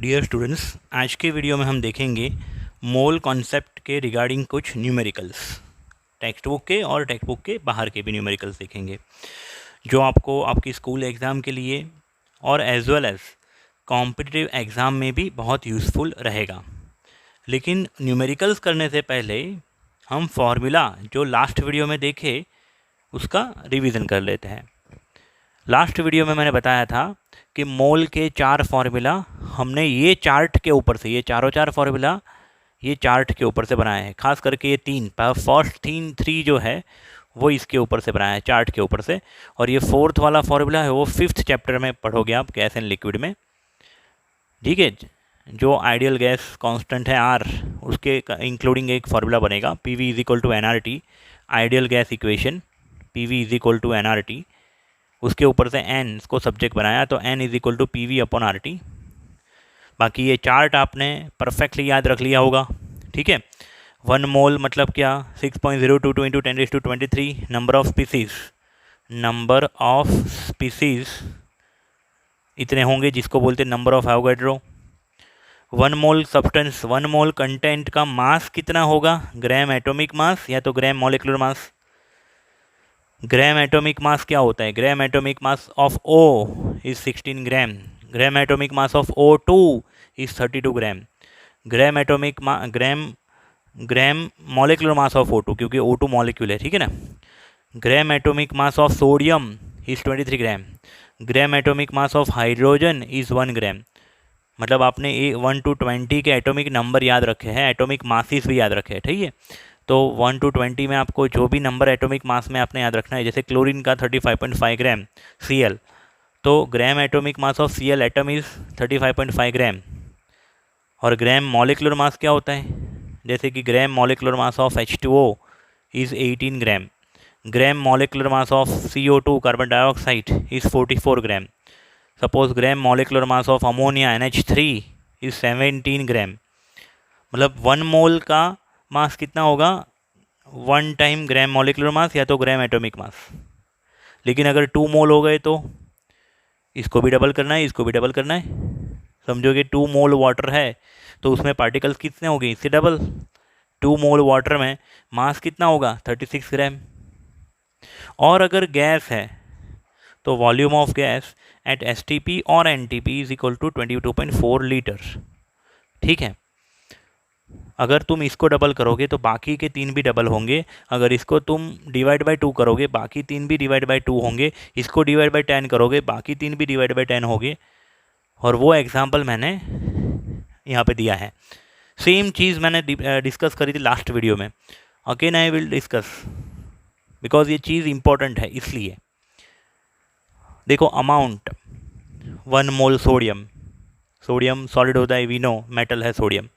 Dear students, आज के video में हम देखेंगे मोल कॉन्सेप्ट के रिगार्डिंग कुछ न्यूमेरिकल्स। टेक्स्ट बुक के और टेक्स्ट बुक के बाहर के भी न्यूमेरिकल्स देखेंगे जो आपको आपकी स्कूल एग्ज़ाम के लिए और as well as competitive exam में भी बहुत यूज़फुल रहेगा। लेकिन न्यूमेरिकल्स करने से पहले हम फॉर्मूला जो लास्ट वीडियो में देखे उसका रिवीजन कर लेते हैं। लास्ट वीडियो में मैंने बताया था कि मोल के 4 फार्मूला हमने ये चार्ट के ऊपर से, ये चारों 4 फार्मूला ये चार्ट के ऊपर से बनाए हैं। खास करके ये 3 फर्स्ट 3 जो है वो इसके ऊपर से बनाया है, चार्ट के ऊपर से। और ये 4th वाला फार्मूला है वो 5th चैप्टर में पढ़ोगे आप, गैस एंड लिक्विड में। ठीक है, जो आइडियल गैस कांस्टेंट है आर, उसके इंक्लूडिंग एक फार्मूला बनेगा PV is equal to NRT, ideal gas equation PV is equal to NRT। उसके ऊपर से n इसको सब्जेक्ट बनाया तो n is equal to PV upon RT। बाकी ये चार्ट आपने परफेक्टली याद रख लिया होगा। ठीक है, 1 मोल मतलब क्या, 6.022 इंटू 10⁻23 नंबर ऑफ स्पीसीज इतने होंगे, जिसको बोलते हैं number of Avogadro. 1 mole substance, 1 mole content का मास कितना होगा, ग्राम एटॉमिक मास या तो ग्राम मॉलिक्यूलर मास। ग्राम एटॉमिक मास क्या होता है, ग्राम atomic mass of O is 16 gram, gram atomic mass of O2 is 32 gram, gram molecular mass of O2 क्योंकि O2 मॉलिक्यूल है। ठीक है ना। ग्राम atomic mass of sodium is 23 gram, gram atomic mass of hydrogen is 1 ग्राम। मतलब आपने 1 to 20 के atomic number याद रखे हैं, एटॉमिक मासिस भी याद रखे हैं। ठीक है, तो 1 to 20 में आपको जो भी नंबर एटॉमिक मास में आपने याद रखना है, जैसे क्लोरीन का 35.5 ग्राम Cl, तो ग्राम atomic mass of Cl atom is 35.5 ग्राम। और ग्राम मॉलिक्यूलर मास क्या होता है, जैसे कि ग्राम molecular mass of H2O is 18 gram, gram molecular mass of CO2 carbon dioxide is 44 gram. Suppose gram molecular mass of ammonia NH3 is 17 ग्राम। मतलब 1 मोल का मास कितना होगा, 1 टाइम ग्राम मॉलिक्यूलर मास या तो ग्राम एटॉमिक मास। लेकिन अगर 2 मोल हो गए तो इसको भी डबल करना है, इसको भी डबल करना है। समझोगे 2 मोल वाटर है तो उसमें पार्टिकल्स कितने हो गए, इससे डबल। 2 मोल वाटर में मास कितना होगा, 36 ग्राम। और अगर गैस है तो volume of gas at STP और NTP is equal to 22.4 litre. ठीक है, अगर तुम इसको डबल करोगे तो बाकी के 3 भी डबल होंगे। अगर इसको तुम डिवाइड बाय 2 करोगे बाकी 3 भी डिवाइड बाय 2 होंगे। इसको डिवाइड बाय 10 करोगे बाकी 3 भी डिवाइड बाय 10 होंगे। और वो एग्जांपल मैंने यहाँ पे दिया है। सेम चीज़ मैंने डिस्कस करी थी लास्ट वीडियो में। Again I will discuss because ये चीज़ इंपॉर्टेंट है। इसलिए देखो, अमाउंट 1 मोल सोडियम, सोडियम सॉलिड होता है, वी नो मेटल है sodium.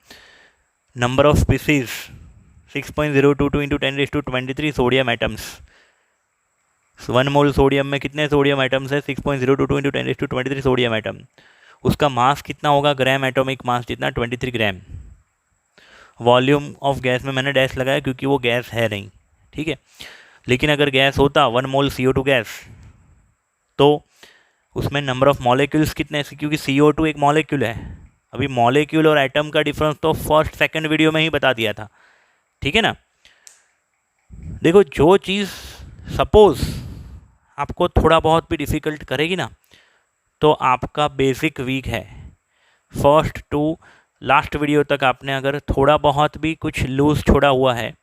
Number of species 6.022 into 10⁻23 sodium atoms. 1 mole sodium में कितने सोडियम एटम्स है, 6.022 इंटू 10⁻23 सोडियम एटम। उसका मास कितना होगा, ग्राम एटॉमिक मास जितना, 23 ग्राम। वॉल्यूम ऑफ गैस में मैंने डैश लगाया क्योंकि वो गैस है नहीं। ठीक है, लेकिन अगर गैस होता 1 मोल CO2 गैस तो उसमें नंबर ऑफ मॉलिक्यूल्स कितने, क्योंकि CO2 एक मॉलिक्यूल है। अभी मॉलिक्यूल और एटम का डिफरेंस तो फर्स्ट सेकंड वीडियो में ही बता दिया था। ठीक है ना। देखो, जो चीज़ सपोज आपको थोड़ा बहुत भी डिफ़िकल्ट करेगी ना, तो आपका बेसिक वीक है। फर्स्ट टू लास्ट वीडियो तक आपने अगर थोड़ा बहुत भी कुछ लूज छोड़ा हुआ है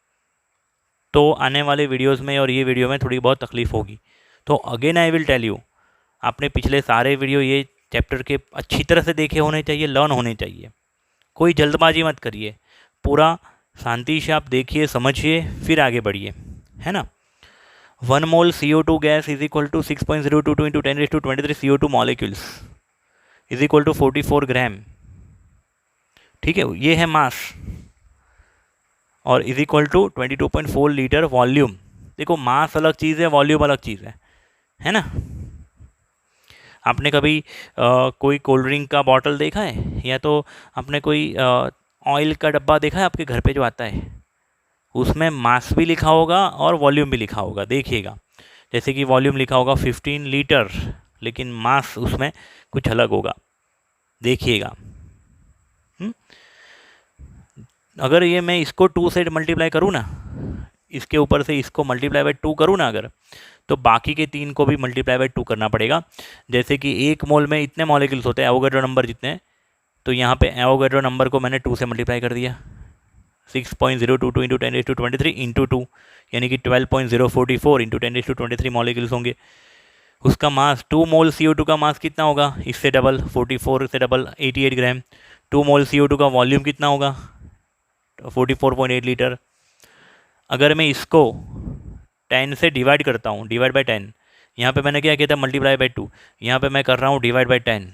तो आने वाले वीडियोस में और ये वीडियो में थोड़ी बहुत तकलीफ़ होगी। तो again I will tell you, आपने पिछले सारे वीडियो ये चैप्टर के अच्छी तरह से देखे होने चाहिए, लर्न होने चाहिए। कोई जल्दबाजी मत करिए, पूरा शांति से आप देखिए, समझिए, फिर आगे बढ़िए, है ना। 1 mole CO2 gas is equal to 6.022 into 10⁻23 CO2 molecules is equal to 44 gram. ठीक है, ये है मास और is equal to 22.4 litre volume. देखो, मास अलग चीज़ है, वॉल्यूम अलग चीज़ है ना। आपने कभी कोई कोल्ड ड्रिंक का बॉटल देखा है, या तो आपने कोई ऑयल का डब्बा देखा है आपके घर पे जो आता है, उसमें मास भी लिखा होगा और वॉल्यूम भी लिखा होगा। देखिएगा, जैसे कि वॉल्यूम लिखा होगा 15 लीटर, लेकिन मास उसमें कुछ अलग होगा, देखिएगा। अगर ये मैं इसको 2 से मल्टीप्लाई करूँ ना, इसके ऊपर से इसको मल्टीप्लाई बाय 2 करूँ ना अगर, तो बाकी के 3 को भी मल्टीप्लाई बाय 2 करना पड़ेगा। जैसे कि 1 मोल में इतने मॉलिक्यूल्स होते हैं एवोगैड्रो नंबर जितने, तो यहाँ पे एवोगैड्रो नंबर को मैंने 2 से मल्टीप्लाई कर दिया। 6.022 इंटू 10⁻23 इंटू 2, यानी कि 12.044 इंटू 10⁻23 मॉलिक्यूल्स होंगे। उसका मास 2 मोल CO2 का मास कितना होगा, इससे डबल 44 से डबल 88 ग्राम। 2 मोल CO2 का वॉल्यूम कितना होगा, 44.8 लीटर। अगर मैं इसको 10 से डिवाइड करता हूँ, डिवाइड बाय 10, यहाँ पे मैंने क्या किया था, मल्टीप्लाई बाय 2, यहाँ पे मैं कर रहा हूँ डिवाइड बाय 10।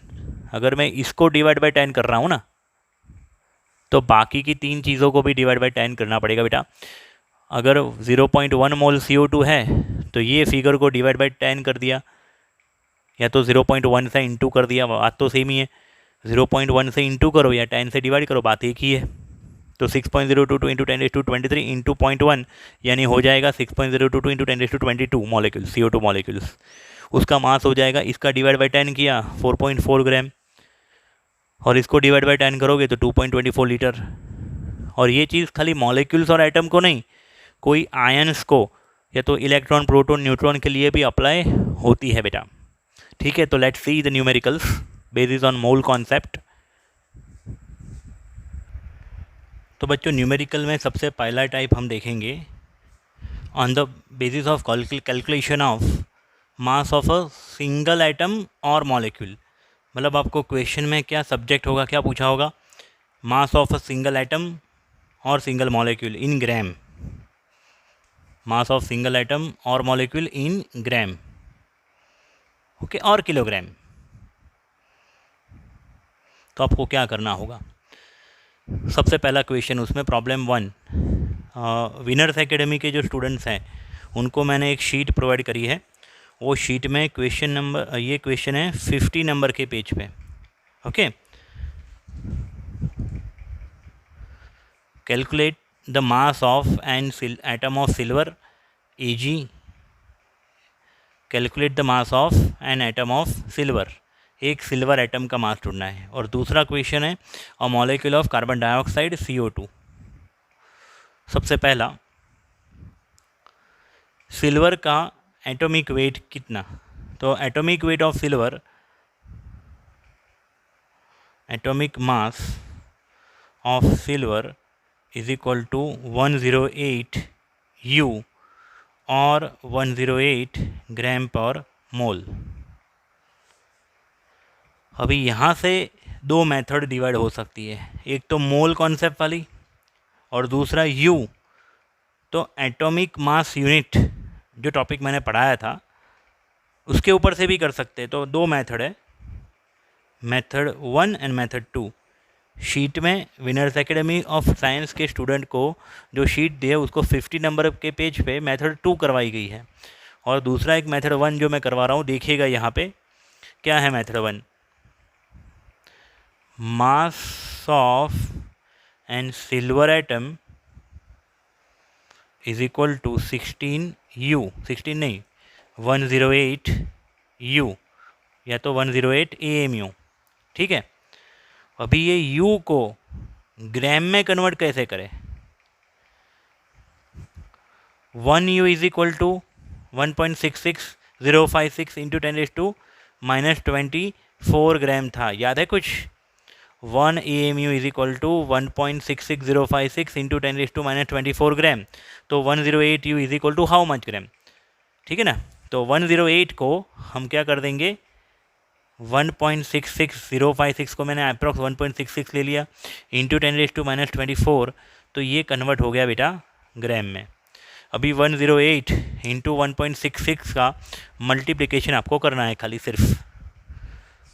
अगर मैं इसको डिवाइड बाय 10 कर रहा हूँ ना, तो बाकी की 3 चीज़ों को भी डिवाइड बाय 10 करना पड़ेगा बेटा। अगर 0.1 मोल CO2 है तो ये फिगर को डिवाइड बाय 10 कर दिया, या तो 0.1 से इंटू कर दिया, बात तो सेम ही है। 0.1 से इंटू करो या 10 से डिवाइड करो, बात एक ही है। तो 6.022 इंटू 10⁻23 इंटू 0.1, यानी हो जाएगा 6.022 इंटू 10⁻22 मॉलिक्यूल्स, CO2 मॉलिक्यूल्स। उसका मास हो जाएगा, इसका डिवाइड बाय 10 किया 4.4 ग्राम, और इसको डिवाइड बाय 10 करोगे तो 2.24 लीटर। और ये चीज़ खाली मॉलिक्यूल्स और एटम को नहीं, कोई आयन्स को या तो इलेक्ट्रॉन, प्रोटॉन, न्यूट्रॉन के लिए भी अप्लाई होती है बेटा। ठीक है, तो let's see the numericals basis on mole concept. तो बच्चों न्यूमेरिकल में सबसे पहला टाइप हम देखेंगे on the basis of calculation of mass of a single atom और मॉलिक्यूल। मतलब आपको क्वेश्चन में क्या सब्जेक्ट होगा, क्या पूछा होगा, mass of a single atom और single molecule in gram, mass of single atom और मॉलिक्यूल इन ग्राम, ओके, और किलोग्राम। तो आपको क्या करना होगा, सबसे पहला क्वेश्चन उसमें प्रॉब्लम 1, विनर्स एकेडमी के जो स्टूडेंट्स हैं उनको मैंने एक शीट प्रोवाइड करी है। वो शीट में क्वेश्चन नंबर, ये क्वेश्चन है 50 नंबर के पेज पे, okay. Calculate the mass of an atom of silver Ag, calculate the mass of an atom of silver, एक सिल्वर एटम का मास ढूंढना है। और दूसरा क्वेश्चन है a molecule of carbon dioxide CO2। सबसे पहला, सिल्वर का एटॉमिक वेट कितना, तो atomic weight of silver, atomic mass of silver is equal to 108 U और 108 ग्राम पर मोल। अभी यहाँ से दो मेथड डिवाइड हो सकती है, एक तो मोल कॉन्सेप्ट वाली और दूसरा U। तो एटॉमिक मास यूनिट जो टॉपिक मैंने पढ़ाया था उसके ऊपर से भी कर सकते हैं। तो दो मेथड है, मेथड 1 एंड मेथड 2। शीट में विनर्स एकेडमी ऑफ साइंस के स्टूडेंट को जो शीट दी है उसको 50 नंबर के पेज पे मेथड 2 करवाई गई है, और दूसरा एक मेथड 1 जो मैं करवा रहा हूँ, देखिएगा यहाँ पे क्या है। Method 1, mass of an silver atom is equal to 16 U, 16 नहीं 108 U, या तो 108 AMU, ठीक है। अभी ये U को ग्राम में कन्वर्ट कैसे करें, 1 U is equal to 1.66056 into 10⁻⁻24 gram था, याद है कुछ। 1 AMU is equal to 1.66056 into 10⁻⁻24 gram. तो 108 U is equal to how much gram, ठीक है ना। तो 108 को हम क्या कर देंगे, 1.66056 को मैंने अप्रॉक्स 1.66 ले लिया इंटू 10⁻⁻24, तो ये कन्वर्ट हो गया बेटा ग्राम में। अभी 108 इंटू 1.66 का मल्टीप्लिकेशन आपको करना है, खाली सिर्फ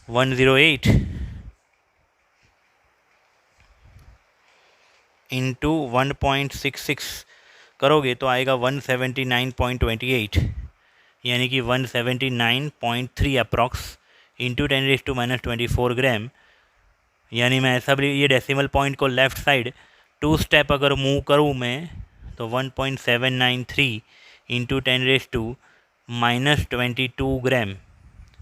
108 इंटू 1.66 करोगे तो आएगा 179.28, यानी कि 179.3 अप्रॉक्स इंटू 10⁻⁻24 ग्राम। यानी मैं ऐसा भी, ये डेसिमल पॉइंट को लेफ़्ट साइड 2 स्टेप अगर मूव करूँ मैं, तो 1.793 इंटू 10⁻22 ग्राम।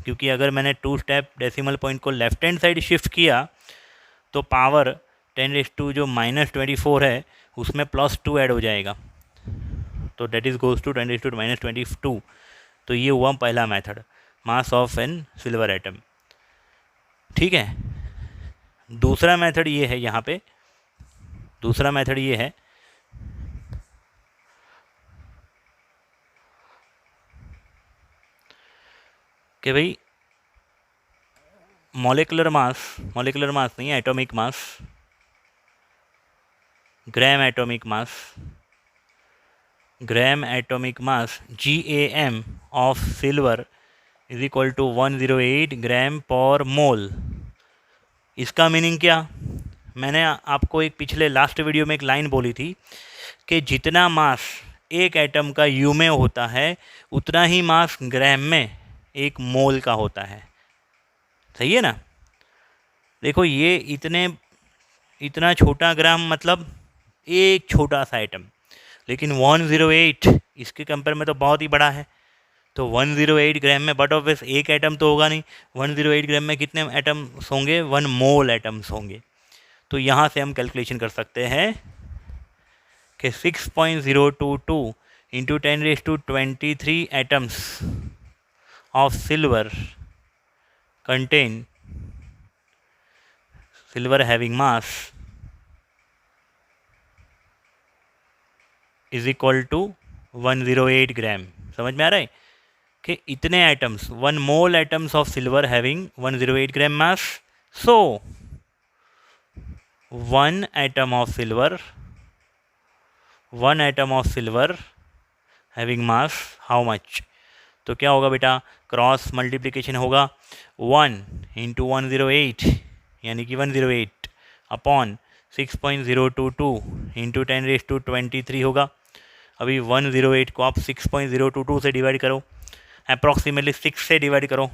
क्योंकि अगर मैंने 2 स्टेप डेसिमल पॉइंट को लेफ्ट हैंड साइड शिफ्ट किया तो पावर 10⁻² जो -24 है उसमें +2 ऐड हो जाएगा, तो डेट इज़ गोज़ टू 10⁻²। तो ये हुआ पहला method, mass of an silver atom. ठीक है, दूसरा मेथड ये है, यहाँ पे दूसरा मेथड ये है कि भाई मॉलिक्यूलर मास नहीं, atomic mass, gram atomic mass GAM of silver is equal to 108 gram per mole. इसका मीनिंग क्या? मैंने आपको एक पिछले लास्ट वीडियो में एक लाइन बोली थी कि जितना मास एक एटम का यू में होता है उतना ही मास ग्राम में एक मोल का होता है। सही है ना? देखो ये इतना छोटा ग्राम मतलब एक छोटा सा एटम, लेकिन 108 इसके कंपेयर में तो बहुत ही बड़ा है। तो 108 ग्राम में, बट ऑब्वियस एक एटम तो होगा नहीं, 108 ग्राम में कितने एटम्स होंगे? 1 मोल एटम्स होंगे। तो यहाँ से हम कैलकुलेशन कर सकते हैं कि 6.022 into 10⁻23 atoms of silver contain silver having mass is equal to 108 gram. समझ में आ रहा है कि इतने atoms, 1 mole atoms of silver having 108 gram mass. So 1 atom of silver having mass how much? तो क्या होगा बेटा? क्रॉस मल्टीप्लिकेशन होगा, 1 इंटू 108 यानी कि 108 अपॉन 6.022 इंटू 10⁻23 होगा। अभी 108 को आप 6.022 से डिवाइड करो, अप्रॉक्सीमेटली 6 से डिवाइड करो।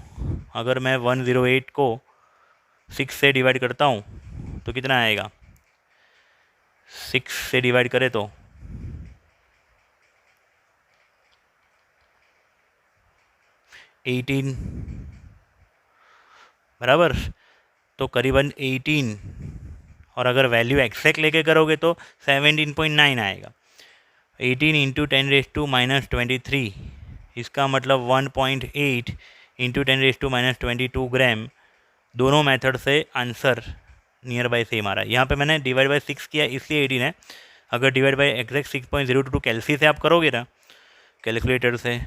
अगर मैं 108 को 6 से डिवाइड करता हूँ तो कितना आएगा? 6 से डिवाइड करें तो 18 बराबर, तो करीबन 18, और अगर वैल्यू एक्सैक्ट लेके करोगे तो 17.9 आएगा। 18 इंटू 10⁻23, इसका मतलब 1.8 इंटू 10⁻22 ग्राम। दोनों मेथड से आंसर नियर बाय सेम आ रहा है। यहाँ पे मैंने डिवाइड बाय 6 किया इसलिए 18 है। अगर डिवाइड बाय एग्जैक्ट 6.022 कैलसी से आप करोगे ना, कैलकुलेटर से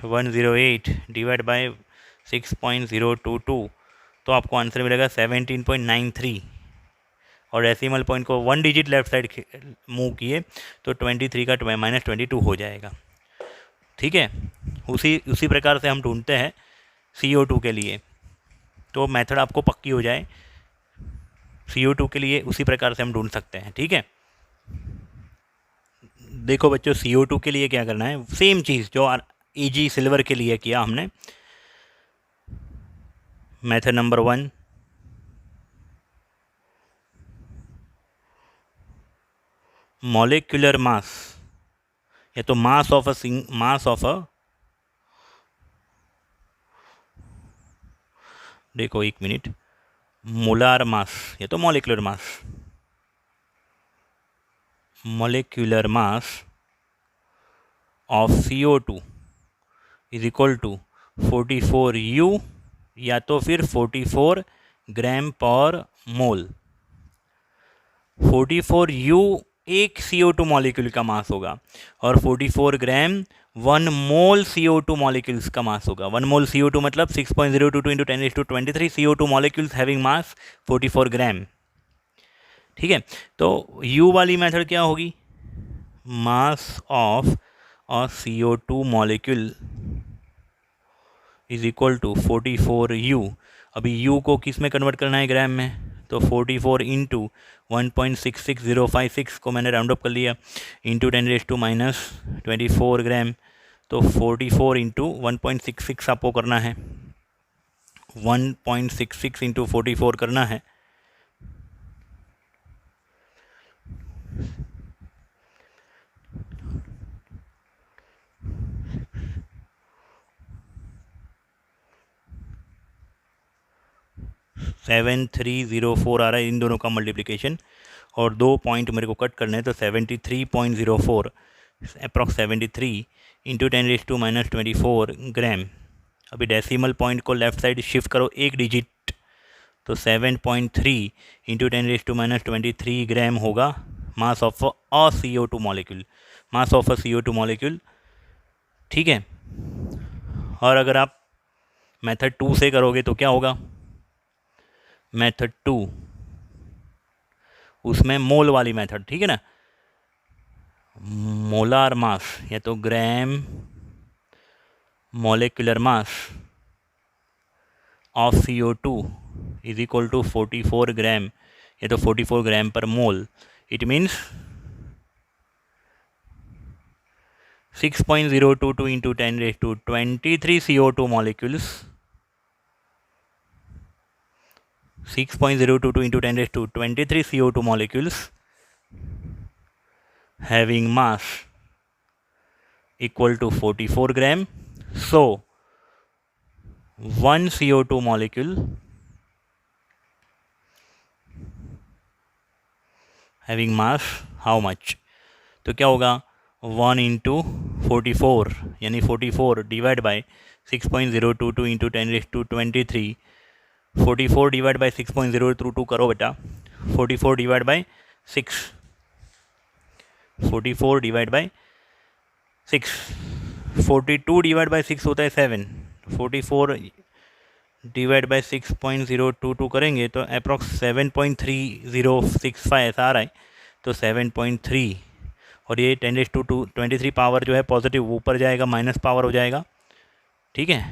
108 डिवाइड बाय 6.022, तो आपको आंसर मिलेगा 17.93, और डेसिमल पॉइंट को 1 डिजिट लेफ्ट साइड मूव किए तो 23 का -22 हो जाएगा। ठीक है, उसी प्रकार से हम ढूंढते हैं CO2 के लिए, तो मेथड आपको पक्की हो जाए। CO2 के लिए उसी प्रकार से हम ढूंढ सकते हैं। ठीक है, देखो बच्चों, CO2 के लिए क्या करना है? सेम चीज़ जो Ag सिल्वर के लिए किया हमने। मेथड नंबर 1, मॉलिक्यूलर मास, या तो मास ऑफ अ देखो एक मिनट, मोलार मास या तो molecular mass of CO2 is equal to 44U या तो फिर 44 ग्राम पर मोल। 44U एक CO2 मॉलिक्यूल का मास होगा, और 44 ग्राम 1 मोल CO2 मॉलिक्यूल्स का मास होगा। 1 मोल CO2 मतलब 6.022 into 10⁻23 CO2 molecules having mass 44 gram. ठीक है, तो U वाली मेथड क्या होगी? Mass of a CO2 molecule is equal to 44U। अभी U को किस में कन्वर्ट करना है? ग्राम में। तो 44 इंटू 1.66056 को मैंने राउंड अप कर लिया, इंटू 10⁻24 ग्राम। तो 44 इंटू 1.66 आपको करना है, 1.66 इंटू 44 करना है। $7304 आ रहा है इन दोनों का मल्टीप्लिकेशन। और 2 पॉइंट मेरे को कट करने हैं, तो 73.04 अप्रॉक्स 73 इंटू 10⁻⁻24 ग्राम। अभी डेसिमल पॉइंट को लेफ्ट साइड शिफ्ट करो एक डिजिट, तो 7.3 इंटू 10⁻⁻23 ग्राम होगा mass of a CO2 molecule, mass of a CO2 molecule. ठीक है, और अगर आप मेथड 2 से करोगे तो क्या होगा, मेथड 2 उसमें मोल वाली मेथड, ठीक है ना, मोलार मास या तो gram molecular mass of CO2 is equal to 44 gram, या तो 44 gram per mole. It means 6.022 into 10⁻23 CO2 molecules, 6.022 into 10⁻23 CO2 molecules having mass equal to 44 gram. So, one CO2 molecule having mass how much? तो क्या होगा 1 into 44 यानी 44 divide by 6.022 into 10⁻23, 44 divide by 6.022 करो बेटा, 44 divide by 6, 44 divide by 6, 42 divide by 6 होता है 7, 44 divide by 6.022 करेंगे तो अप्रॉक्स 7.3065 ऐसा आ रहा है, तो 7.3, और ये 10⁻23 पावर जो है पॉजिटिव ऊपर जाएगा, माइनस पावर हो जाएगा। ठीक है,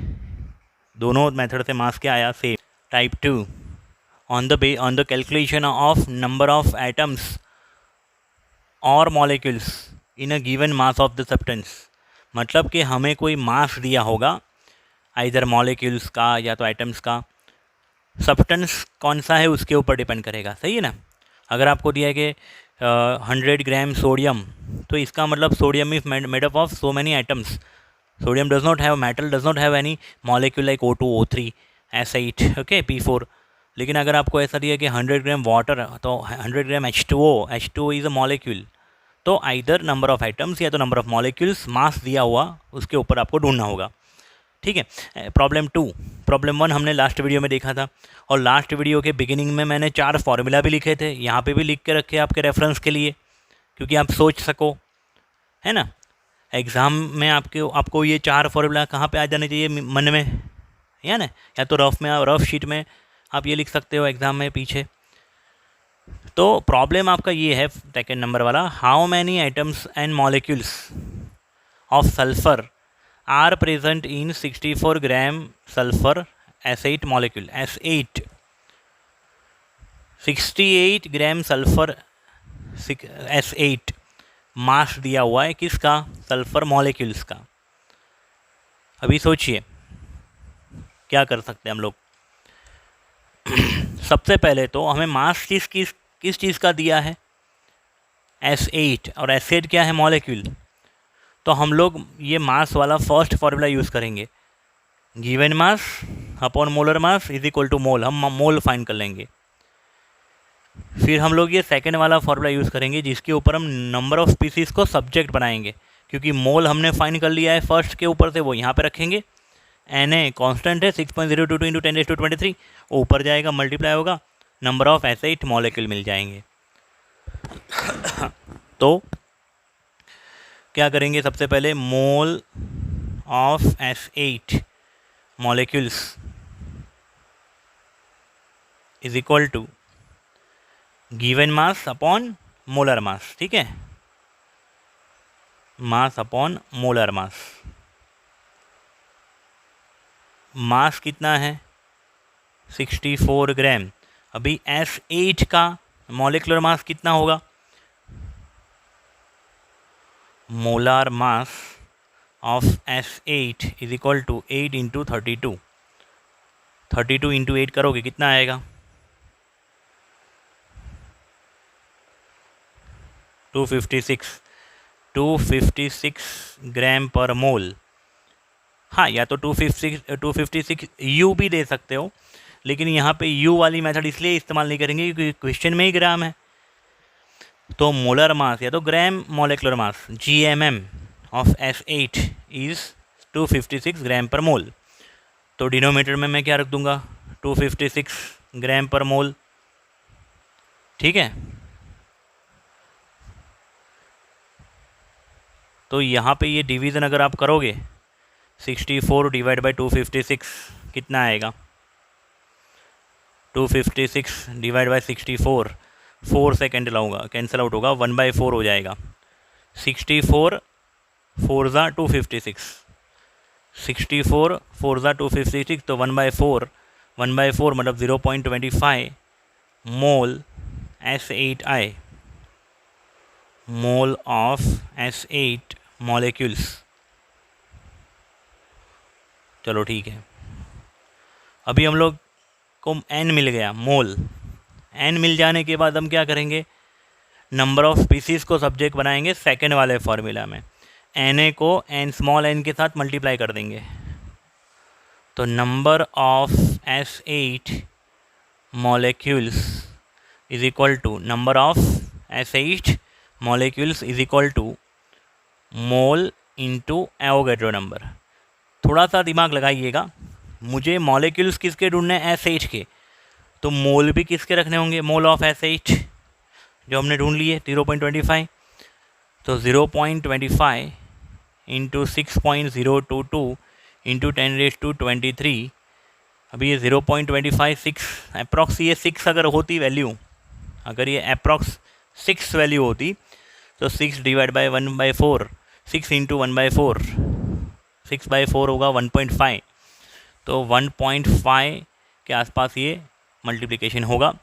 दोनों मेथड से मास क्या आया same. Type 2 on the calculation of number of atoms और molecules in a given mass of the substance, मतलब कि हमें कोई मास दिया होगा आइदर मॉलिक्यूल्स का या तो एटम्स का, सब्सटेंस कौन सा है उसके ऊपर डिपेंड करेगा, सही है ना। अगर आपको दिया है कि 100 ग्राम सोडियम, तो इसका मतलब sodium is made up of so many atoms, sodium does not have, metal does not have any molecule like O2 O3 S8 okay P4। लेकिन अगर आपको ऐसा दिया कि 100 ग्राम वाटर, तो 100 ग्राम H2O इज़ अ मॉलिक्यूल, तो आइदर नंबर ऑफ एटम्स या तो नंबर ऑफ मॉलिक्यूल्स मास दिया हुआ उसके ऊपर आपको ढूंढना होगा। ठीक है, प्रॉब्लम 2, प्रॉब्लम 1 हमने लास्ट वीडियो में देखा था, और लास्ट वीडियो के बिगिनिंग में मैंने 4 फार्मूला भी लिखे थे, यहाँ पे भी लिख के रखे आपके रेफरेंस के लिए, क्योंकि आप सोच सको, है ना। एग्ज़ाम में आपको ये 4 फार्मूला कहाँ पे आ जाने चाहिए मन में, या ना, या तो रफ में, रफ शीट में आप ये लिख सकते हो एग्ज़ाम में पीछे। तो प्रॉब्लम आपका ये है सेकेंड नंबर वाला, how many atoms and molecules of sulphur are present in 64 gram sulphur S8 molecule, S8 68 gram sulphur S8 mass दिया हुआ है किसका, सल्फर मॉलिक्यूल्स का। अभी सोचिए क्या कर सकते हैं हम लोग। सबसे पहले तो हमें मास किस चीज़ का दिया है, S8, और S8 क्या है, मॉलिक्यूल। तो हम लोग ये मास वाला फर्स्ट फार्मूला यूज़ करेंगे, given mass upon molar mass is equal to mole, हम मोल फाइंड कर लेंगे। फिर हम लोग ये सेकंड वाला फार्मूला यूज़ करेंगे जिसके ऊपर हम नंबर ऑफ स्पीसीज़ को सब्जेक्ट बनाएंगे, क्योंकि मोल हमने फाइंड कर लिया है फर्स्ट के ऊपर से, वो यहाँ पे रखेंगे। Na कांस्टेंट है 6.022 इंटू 10⁻23, ऊपर जाएगा मल्टीप्लाई होगा, नंबर ऑफ S8 मॉलिक्यूल मिल जाएंगे। तो क्या करेंगे, सबसे पहले mole of S8 molecules is equal to given mass upon molar mass. ठीक है, मास अपॉन मोलर मास, मास कितना है 64 ग्राम। अभी S8 का मॉलिक्यूलर मास कितना होगा, molar mass of S8 is equal to 8 into 32, 32 into 8 करोगे कितना आएगा, 256 ग्राम पर मोल। हाँ, या तो 256 U भी दे सकते हो, लेकिन यहाँ पे U वाली मेथड इसलिए इस्तेमाल नहीं करेंगे क्योंकि क्वेश्चन में ही ग्राम है। तो मोलर मास या तो gram molecular mass GMM of S8 is 256 gram per मोल। तो डिनोमीटर में मैं क्या रख दूंगा, 256 ग्राम पर मोल। ठीक है, तो यहाँ पे ये डिवीज़न अगर आप करोगे 64 डिवाइड बाई 256 कितना आएगा, 256 डिवाइड बाई 64, 4 सेकेंड लाऊंगा, कैंसिल आउट होगा, 1/4 हो जाएगा। 64 4 ज़ा 256, 64 4 ज़ा 256, तो 1/4, 1/4 मतलब 0.25 मोल S8I, mole of S8 molecules. चलो ठीक है, अभी हम लोग को n मिल गया मोल। n मिल जाने के बाद हम क्या करेंगे, नंबर ऑफ स्पीसीज़ को सब्जेक्ट बनाएंगे सेकेंड वाले फॉर्मूला में, Na को n स्मॉल n के साथ मल्टीप्लाई कर देंगे। तो number of S8 molecules is equal to number of S8 molecules is equal to mole into Avogadro number. थोड़ा सा दिमाग लगाइएगा, मुझे मॉलिक्यूल्स किसके ढूंढने हैं, S8 के, तो मोल भी किसके रखने होंगे, मोल ऑफ S8 जो हमने ढूंढ लिए 0.25, तो 0.25 इंटू 6.022 इंटू 10⁻23। अभी ये 0.25 6 अप्रॉक्स, ये 6 अगर होती वैल्यू, अगर ये अप्रॉक्स 6 वैल्यू होती तो 6 डिवाइड बाई 1/4, 6 इंटू 1/4, 6/4 होगा 1.5, तो 1.5 के आसपास ये मल्टीप्लिकेशन होगा।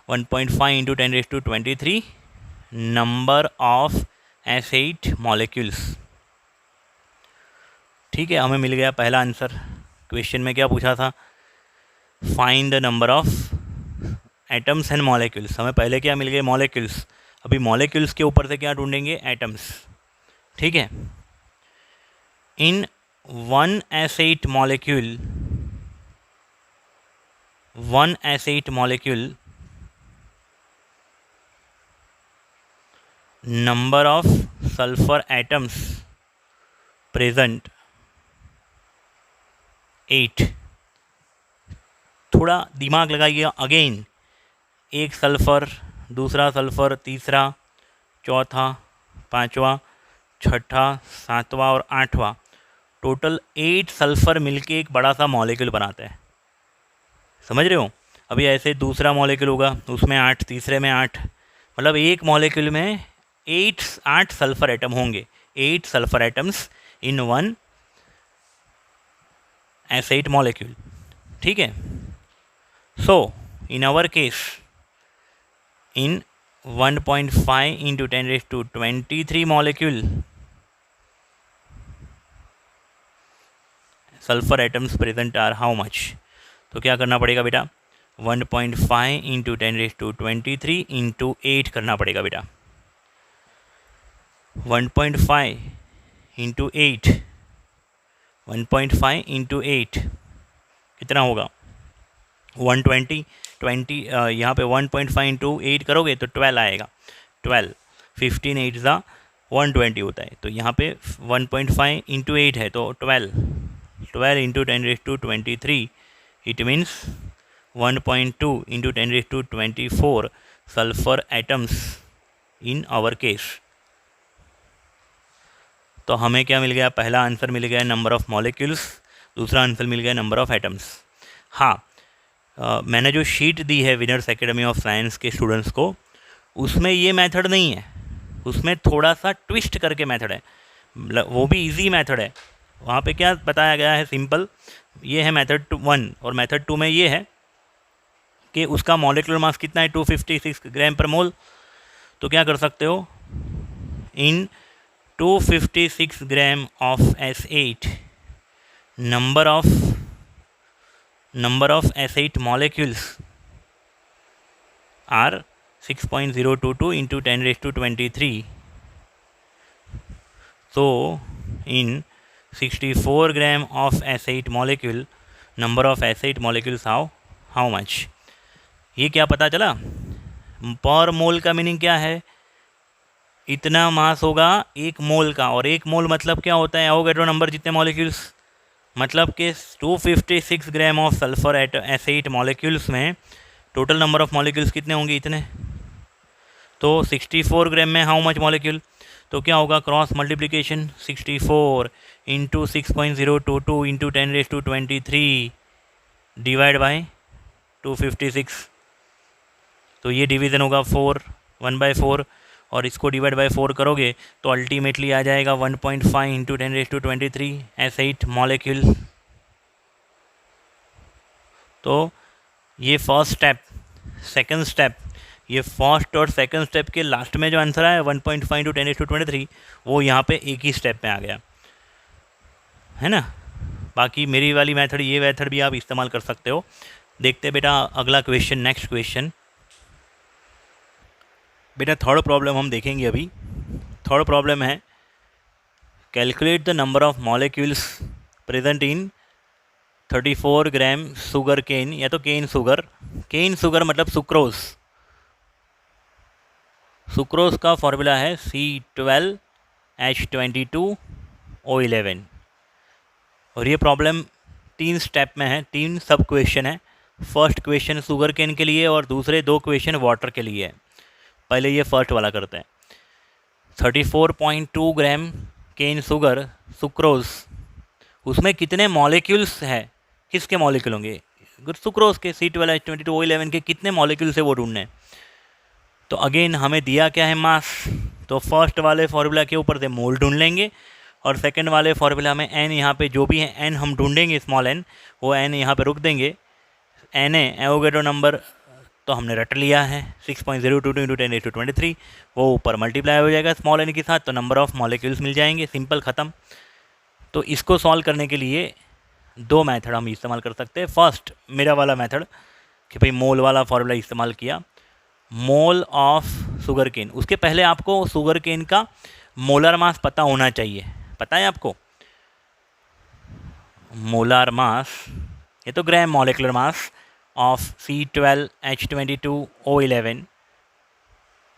1.5 into 10⁻23 number of S8 molecules. ठीक है, हमें मिल गया पहला आंसर। क्वेश्चन में क्या पूछा था, find the number of atoms and molecules. हमें पहले क्या मिल गए, मॉलिक्यूल्स। अभी मॉलिक्यूल्स के ऊपर से क्या ढूंढेंगे, एटम्स। ठीक है, इन one S8 molecule, one S8 molecule, number of sulfur atoms present 8। थोड़ा दिमाग लगाइएगा, अगेन एक सल्फ़र, दूसरा सल्फ़र, तीसरा, चौथा, पांचवा, छठा, सातवां और आठवां, टोटल 8 सल्फ़र मिलके एक बड़ा सा मॉलिक्यूल बनाता है। समझ रहे हो, अभी ऐसे दूसरा मॉलिक्यूल होगा, उसमें 8, तीसरे में 8, मतलब एक मॉलिक्यूल में 8 सल्फ़र एटम होंगे, 8 sulphur atoms in one S8 molecule. ठीक है, so in our case in 1.5 into 10⁻23 molecule sulphur atoms present are how much. तो क्या करना पड़ेगा बेटा, 1.5 इंटू 10⁻23 इंटू 8 करना पड़ेगा बेटा। 1.5 इंटू 8, 1.5 इंटू 8 कितना होगा, 120। यहाँ पे 1.5 इंटू 8 करोगे तो 12 आएगा, 12, 15 8 ज़ा 120 होता है। तो यहाँ पे 1.5 इंटू 8 है तो 12 into 10⁻23, it means 1.2 into 10⁻24 sulphur atoms in our case. तो हमें क्या मिल गया, पहला आंसर मिल गया नंबर ऑफ मॉलिक्यूल्स, दूसरा आंसर मिल गया नंबर ऑफ एटम्स। हाँ, मैंने जो शीट दी है विनर्स एकेडमी ऑफ साइंस के स्टूडेंट्स को, उसमें ये मेथड नहीं है, उसमें थोड़ा सा ट्विस्ट करके मेथड है, वो भी इजी मेथड है। वहाँ पे क्या बताया गया है, सिंपल ये है मेथड 1, और मेथड 2 में ये है कि उसका मॉलिक्यूलर मास कितना है, 256 ग्राम पर मोल। तो क्या कर सकते हो, इन 256 gram of S8 number of S8 molecules are 6.022 into 10⁻23. So in 64 gram of S8 molecule, number of S8 molecules how much? ये क्या पता चला, पर मोल का मीनिंग क्या है, इतना मास होगा एक मोल का, और एक मोल मतलब क्या होता है, एवोगैड्रो नंबर जितने मॉलिक्यूल्स, मतलब कि 256 gram of sulphur eight molecules में टोटल नंबर ऑफ मॉलिक्यूल्स कितने होंगे, इतने। तो 64 ग्राम में हाउ मच मॉलिक्यूल, तो क्या होगा, cross multiplication 64 into 6.022 into 10⁻23 divide bye 256, तो ये डिवीज़न होगा 4, 1/4, और इसको डिवाइड बाय 4 करोगे तो अल्टीमेटली आ जाएगा 1.5 इंटू 10⁻23 S8 मॉलिक्यूल। तो ये फर्स्ट स्टेप, सेकंड स्टेप, ये फर्स्ट और सेकंड स्टेप के लास्ट में जो आंसर आया 1.5 इंटू 10⁻23 वो यहाँ पे एक ही स्टेप में आ गया है ना। बाकी मेरी वाली मेथड, ये मेथड भी आप इस्तेमाल कर सकते हो। देखते बेटा अगला क्वेश्चन, नेक्स्ट क्वेश्चन। बेटा थर्ड प्रॉब्लम हम देखेंगे अभी। थर्ड प्रॉब्लम है, calculate the number of molecules present in 34 gram sugar cane, या तो केन शुगर मतलब सुक्रोज। सुक्रोज का फॉर्मूला है C12H22O11, और ये प्रॉब्लम 3 स्टेप में है, 3 सब क्वेश्चन है। फर्स्ट क्वेश्चन शुगर केन के लिए और दूसरे 2 क्वेश्चन वाटर के लिए है। पहले ये फर्स्ट वाला करते हैं। 34.2 ग्राम केन शुगर सुक्रोज, उसमें कितने मॉलिक्यूल्स है, किसके मॉलिक्यूल होंगे, सुक्रोज के C12H22O11 के कितने मॉलिक्यूल्स है वो ढूंढने। तो अगेन हमें दिया क्या है, मास, तो फर्स्ट वाले फॉर्मूला के ऊपर से मोल ढूंढ लेंगे, और सेकंड वाले फॉर्मूला में एन, यहाँ पे जो भी है एन हम ढूंढेंगे, स्मॉल एन, वो एन यहाँ पे रुक देंगे। एन है एवोगैड्रो नंबर, तो हमने रट लिया है 6.022 इंटू 10⁻23, वो ऊपर मल्टीप्लाई हो जाएगा स्मॉल एन के साथ, तो नंबर ऑफ मॉलिक्यूल्स मिल जाएंगे, सिंपल ख़त्म। तो इसको सॉल्व करने के लिए 2 मेथड हम इस्तेमाल कर सकते हैं। फर्स्ट मेरा वाला मेथड कि भाई मोल वाला फॉर्मूला इस्तेमाल किया, मोल ऑफ शुगर केन। उसके पहले आपको शुगर केन का मोलर मास पता होना चाहिए, पता है आपको मोलर मास, ये तो gram molecular mass of C12H22O11।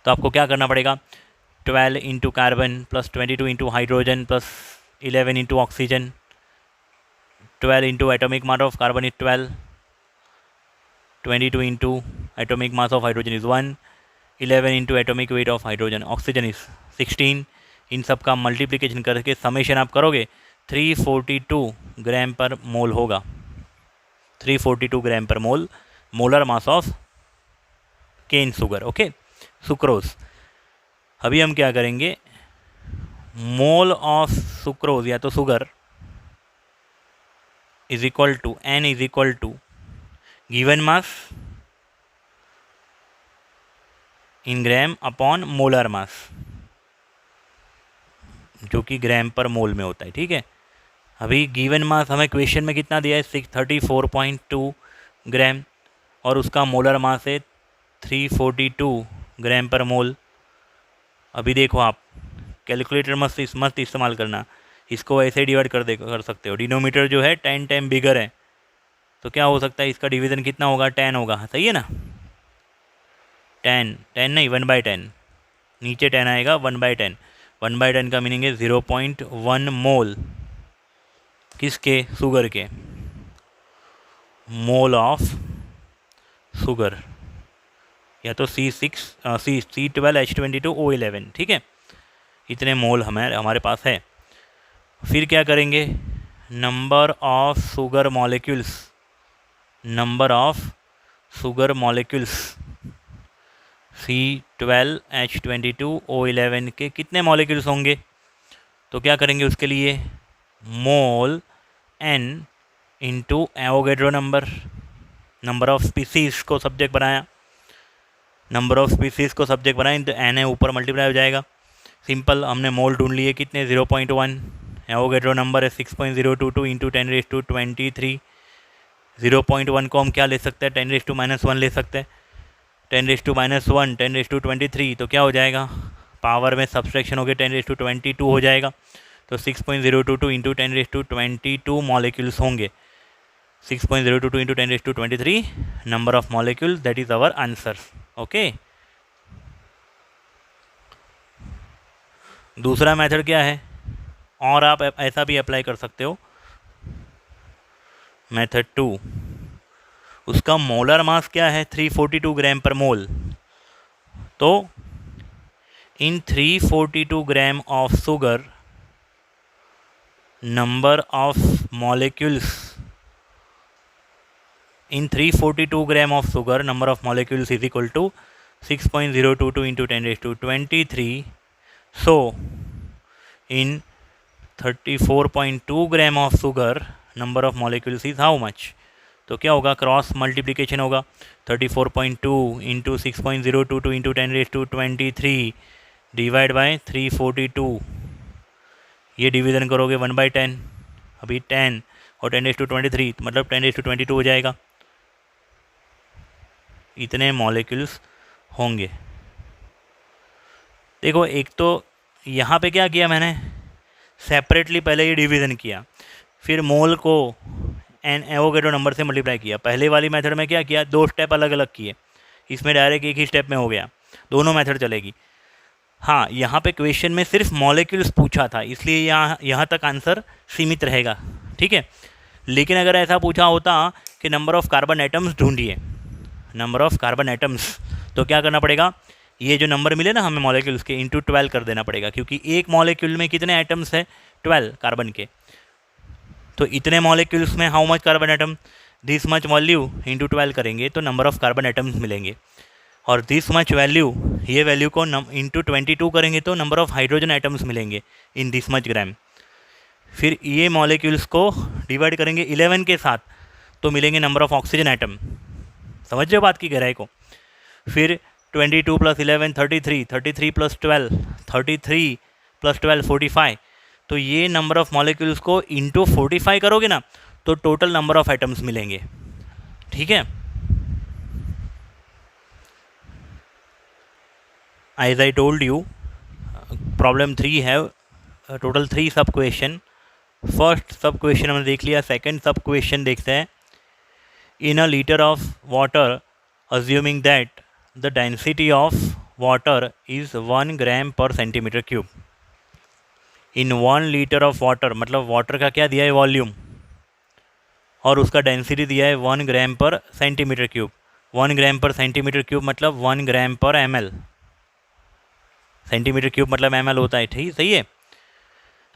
तो आपको क्या करना पड़ेगा, 12 into carbon plus 22 into hydrogen plus 11 into oxygen, 12 into atomic mass of carbon is 12, 22 into atomic mass of hydrogen is 1, 11 into atomic weight of hydrogen oxygen is 16। इन सब का multiplication करके summation आप करोगे 342 ग्राम पर मोल होगा, 342 gram per mole molar mass of cane sugar, okay, sucrose. अभी हम क्या करेंगे, मोल ऑफ सुक्रोज या तो sugar is equal to n is equal to given mass in gram upon molar mass, जो कि ग्राम पर मोल में होता है, ठीक है। अभी गिवन मास हमें क्वेश्चन में कितना दिया है, 634.2 ग्राम, और उसका मोलर मास है 342 ग्राम पर मोल। अभी देखो आप कैलकुलेटर मस्त इस्तेमाल करना, इसको ऐसे डिवाइड कर सकते हो। डिनोमीटर जो है 10 टाइम बिगर है, तो क्या हो सकता है, इसका डिवीज़न कितना होगा, 10 होगा, सही है ना। 10 नहीं 1/10, नीचे 10 आएगा, 1/10, 1/10 का मीनिंग है 0.1 मोल, किसके, शुगर के, मोल ऑफ शुगर, या तो C12H22O11, ठीक है। इतने मोल हमारे पास है। फिर क्या करेंगे, number of sugar molecules, number of sugar molecules C12H22O11 के कितने मॉलिक्यूल्स होंगे, तो क्या करेंगे उसके लिए, मोल n into Avogadro number, number of species को सब्जेक्ट बनाया, नंबर ऑफ स्पीसीज़ को सब्जेक्ट बनाए तो n है ऊपर मल्टीप्लाई हो जाएगा। सिंपल, हमने मोल ढूंढ लिए कितने, 0.1, एवोगैड्रो नंबर है 6.022 इंटू 10⁻23। 0.1 को हम क्या ले सकते हैं, 10⁻−1 ले सकते हैं, 10⁻−1 10⁻23, तो क्या हो जाएगा, पावर में सब्सट्रैक्शन हो गया 10⁻22 हो जाएगा, तो 6.022 इंटू 10⁻22 मॉलिक्यूल्स होंगे। 6.022 into 10⁻23 number of molecules, that is our answer, okay. दूसरा मेथड क्या है, और आप ऐसा भी अप्लाई कर सकते हो, मेथड 2, उसका मोलर मास क्या है 342 ग्राम पर मोल। तो इन 342 gram of sugar number of molecules in 342 gram of sugar number of molecules is equal to 6.022 into 10 raised to 23. So in 34.2 gram of sugar number of molecules is how much? तो क्या होगा, cross multiplication होगा, 34.2 into 6.022 into 10 raise to 23 divide by 342, ये division करोगे 1/10, अभी 10 और 10⁻23 मतलब 10⁻22 हो जाएगा, इतने मॉलिक्यूल्स होंगे। देखो एक तो यहाँ पे क्या किया मैंने, सेपरेटली पहले ये डिवीज़न किया, फिर मोल को एन एवोगैड्रो नंबर से मल्टीप्लाई किया। पहले वाली मेथड में क्या किया, 2 स्टेप अलग अलग किए, इसमें डायरेक्ट एक ही स्टेप में हो गया, दोनों मेथड चलेगी। हाँ, यहाँ पे क्वेश्चन में सिर्फ मॉलिक्यूल्स पूछा था, इसलिए यहाँ तक आंसर सीमित रहेगा, ठीक है। लेकिन अगर ऐसा पूछा होता कि नंबर ऑफ़ कार्बन एटम्स ढूंढिए, नंबर ऑफ़ कार्बन एटम्स, तो क्या करना पड़ेगा, ये जो नंबर मिले ना हमें मॉलिक्यूल्स के इंटू 12 कर देना पड़ेगा, क्योंकि एक मॉलिक्यूल में कितने एटम्स है, 12 कार्बन के। तो इतने मॉलिक्यूल्स में how much carbon atom, this much value into 12 करेंगे तो नंबर ऑफ़ कार्बन एटम्स मिलेंगे, और दिस मच वैल्यू, ये वैल्यू को इंटू 22 करेंगे तो नंबर ऑफ़ हाइड्रोजन एटम्स मिलेंगे इन दिस मच ग्राम। फिर ये मॉलिक्यूल्स को डिवाइड करेंगे 11 के साथ तो मिलेंगे नंबर ऑफ़ ऑक्सीजन एटम। समझ रहे बात की गहराई को। फिर 22 + 11 33, 33 + 12 33 + 12 45, तो ये नंबर ऑफ़ मॉलिक्यूल्स को इंटू 45 करोगे ना तो टोटल नंबर ऑफ़ एटम्स मिलेंगे, ठीक है। As I told you, problem 3 have total 3 सब क्वेश्चन। फर्स्ट सब क्वेश्चन हमने देख लिया, सेकंड सब क्वेश्चन देखते हैं। In a litre of water assuming that the density of water is 1 gram per centimetre cube. In 1 litre of water मतलब water का क्या दिया है, वॉल्यूम, और उसका डेंसिटी दिया है 1 gram per centimetre cube. 1 gram per centimetre cube मतलब 1 gram per ml, centimetre cube मतलब ml होता है, ठीक सही है।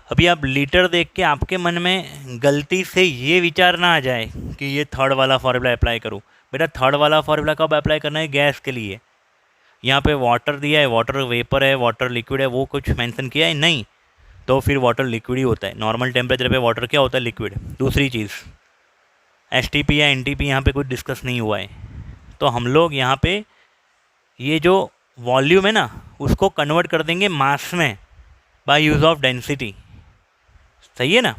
अभी आप लीटर देख के आपके मन में गलती से ये विचार ना आ जाए कि ये थर्ड वाला फार्मूला अप्लाई करूँ। बेटा थर्ड वाला फार्मूला कब अप्लाई करना है, गैस के लिए। यहाँ पे वाटर दिया है, वाटर वेपर है, वाटर लिक्विड है, वो कुछ मेंशन किया है नहीं, तो फिर वाटर लिक्विड ही होता है। नॉर्मल टेम्परेचर पे वाटर क्या होता है, लिक्विड। दूसरी चीज़ STP या NTP यहाँ पे कुछ डिस्कस नहीं हुआ है, तो हम लोग यहाँ पे ये जो वॉल्यूम है ना उसको कन्वर्ट कर देंगे मास में बाय यूज़ ऑफ डेंसिटी, सही है ना।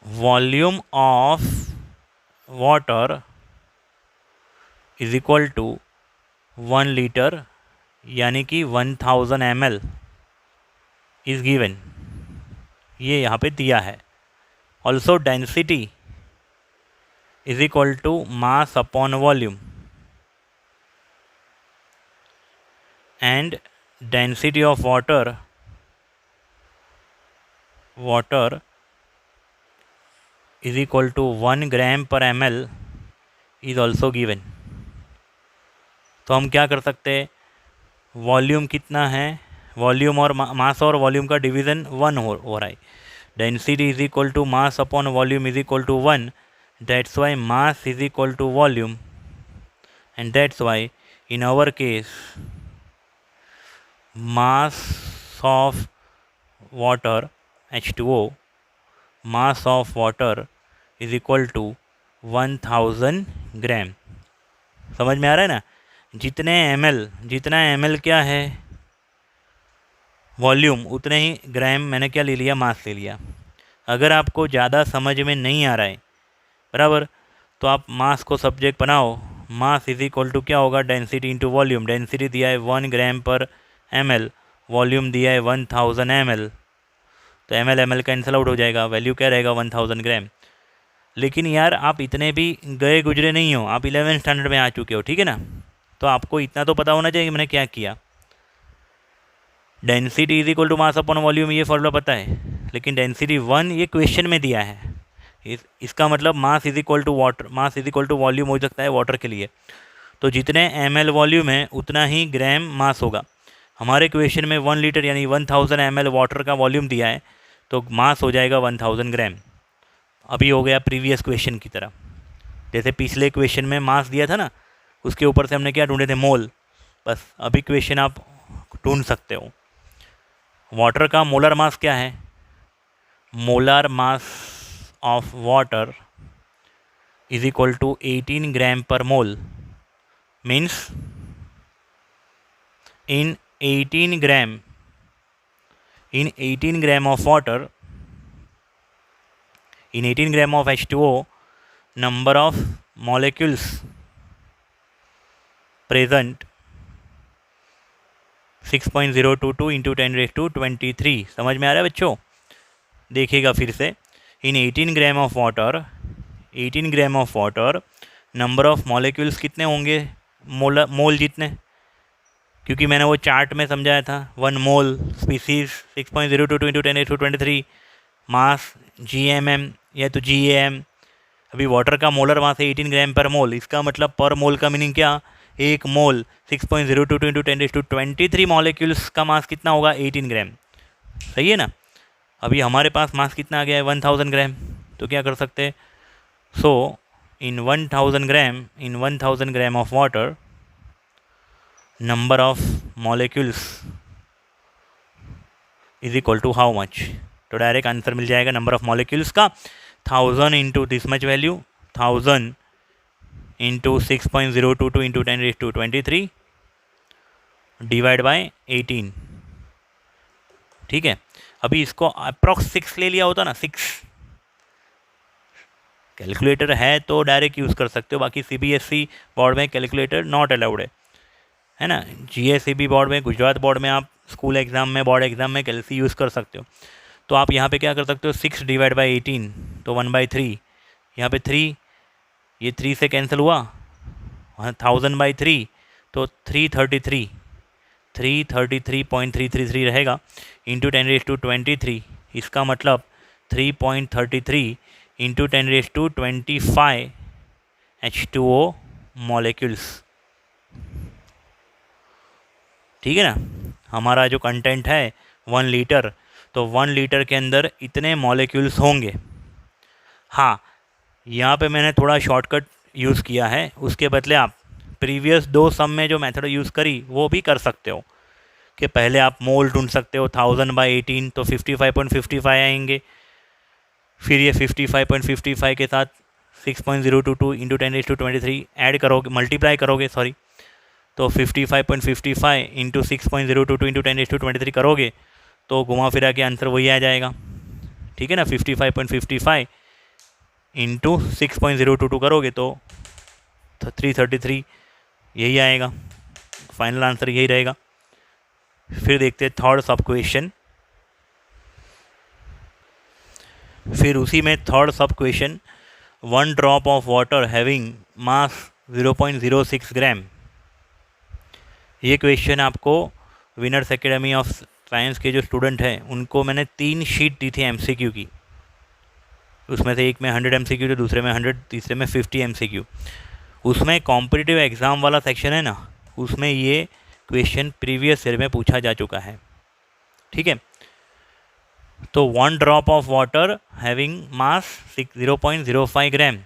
Volume of water is equal to 1 litre यानी कि 1000 ml इज गिवन, ये यहाँ पे दिया है। Also density is equal to mass upon volume, and density of water is equal to 1 gram per ml is also given। तो हम क्या कर सकते हैं, वॉल्यूम कितना है, वॉल्यूम और मास और वॉल्यूम का डिवीज़न 1 हो रहा है। Density is equal to mass upon volume is equal to 1, that's why mass is equal to volume, and that's why in our case mass of water H2O, mass of water is equal to 1000 ग्राम। समझ में आ रहा है ना, जितना ml क्या है volume, उतने ही ग्राम मैंने क्या ले लिया, मास ले लिया। अगर आपको ज़्यादा समझ में नहीं आ रहा है बराबर, तो आप मास को सब्जेक्ट बनाओ, मास इज इक्वल टू क्या होगा, डेंसिटी इंटू वॉल्यूम। डेंसिटी दिया है 1 ग्राम पर ml, वॉल्यूम दिया है 1000 ml, तो ml कैंसिल आउट हो जाएगा, वैल्यू क्या रहेगा 1000 ग्राम। लेकिन यार आप इतने भी गए गुजरे नहीं हो, आप 11th स्टैंडर्ड में आ चुके हो, ठीक है ना, तो आपको इतना तो पता होना चाहिए कि मैंने क्या किया। Density is equal to mass upon volume, ये फॉर्मूला पता है, लेकिन डेंसिटी 1 ये क्वेश्चन में दिया है। इसका मतलब mass is equal to water, mass is equal to volume हो सकता है वाटर के लिए। तो जितने ml वॉल्यूम है उतना ही ग्राम मास होगा। हमारे क्वेश्चन में 1 लीटर यानी 1000 ml वाटर का वॉल्यूम दिया है, तो मास हो जाएगा 1000 ग्राम। अभी हो गया प्रीवियस क्वेश्चन की तरह, जैसे पिछले क्वेश्चन में मास दिया था ना, उसके ऊपर से हमने क्या ढूंढे थे, मोल। बस अभी क्वेश्चन आप ढूंढ सकते हो। वाटर का मोलर मास क्या है, molar mass of water is equal to 18 gram per mole, means in 18 gram of water, in 18 gram of H2O, number of molecules present 6.022 into 10⁻23। समझ में आ रहा है बच्चों? देखिएगा फिर से, इन 18 gram of water, 18 gram of water number of molecules कितने होंगे, मोल जितने, क्योंकि मैंने वो चार्ट में समझाया था 1 मोल स्पीसीज 6.022 इंटू 10⁻23 मास GMM या तो GAM। अभी वाटर का मोलर मास है 18 ग्राम पर मोल, इसका मतलब पर मोल का मीनिंग क्या, एक मोल 6.022 इंटू 10⁻23 मॉलिक्यूल्स का मास कितना होगा, 18 ग्राम। सही है ना? अभी हमारे पास मास कितना आ गया है, 1000 ग्राम। तो क्या कर सकते हैं, so in 1000 gram of water number of molecules is equal to how much. तो डायरेक्ट आंसर मिल जाएगा नंबर ऑफ मॉलिक्यूल्स का 1000 into this much value, 1000 into 6.022 into 10⁻23 divide by 18। ठीक है, अभी इसको अप्रॉक्स 6 ले लिया होता ना, 6। कैलकुलेटर है तो डायरेक्ट यूज़ कर सकते हो, बाकी CBSE बोर्ड में कैलकुलेटर नॉट अलाउड है ना। GSEB बोर्ड में, गुजरात बोर्ड में आप स्कूल एग्ज़ाम में, बोर्ड एग्ज़ाम में कैलसी यूज़ कर सकते हो। तो आप यहाँ पे क्या कर सकते हो, 6 डिवाइड बाई 18 तो 1/3, यहाँ पे 3, ये 3 से कैंसिल हुआ, 1000/3 तो 333.333 रहेगा इंटू 10⁻23। इसका मतलब 3.33 इंटू 10⁻25 H2O मॉलिक्यूल्स। ठीक है ना? हमारा जो कंटेंट है 1 लीटर, तो 1 लीटर के अंदर इतने मॉलिक्यूल्स होंगे। हाँ, यहाँ पे मैंने थोड़ा शॉर्टकट यूज़ किया है, उसके बदले आप प्रीवियस 2 सम में जो मेथड यूज़ करी वो भी कर सकते हो, कि पहले आप मोल ढूंढ सकते हो 1000/18 तो 55.55 आएंगे, फिर ये 55.55 के साथ 6.022 इंटू 10⁻23 ऐड करोगे, मल्टीप्लाई करोगे सॉरी, तो 55.55 इंटू 6.022 इंटू 10⁻23 करोगे तो घुमा फिरा के आंसर वही आ जाएगा। ठीक है ना? 55.55 इंटू 6.022 करोगे तो 333 यही आएगा, फाइनल आंसर यही रहेगा। फिर देखते हैं थर्ड सब क्वेश्चन। फिर उसी में थर्ड सब question, 1 drop of water having mass 0.06 ग्राम। ये क्वेश्चन आपको विनर्स एकेडमी ऑफ साइंस के जो स्टूडेंट हैं उनको मैंने 3 शीट दी थी MCQ की, उसमें से एक में 100 MCQ थे, दूसरे में 100, तीसरे में 50 MCQ। उसमें कॉम्पिटिटिव एग्ज़ाम वाला सेक्शन है ना, उसमें ये क्वेश्चन प्रीवियस ईयर में पूछा जा चुका है। ठीक है, तो 1 drop of water having mass 0.05 ग्राम,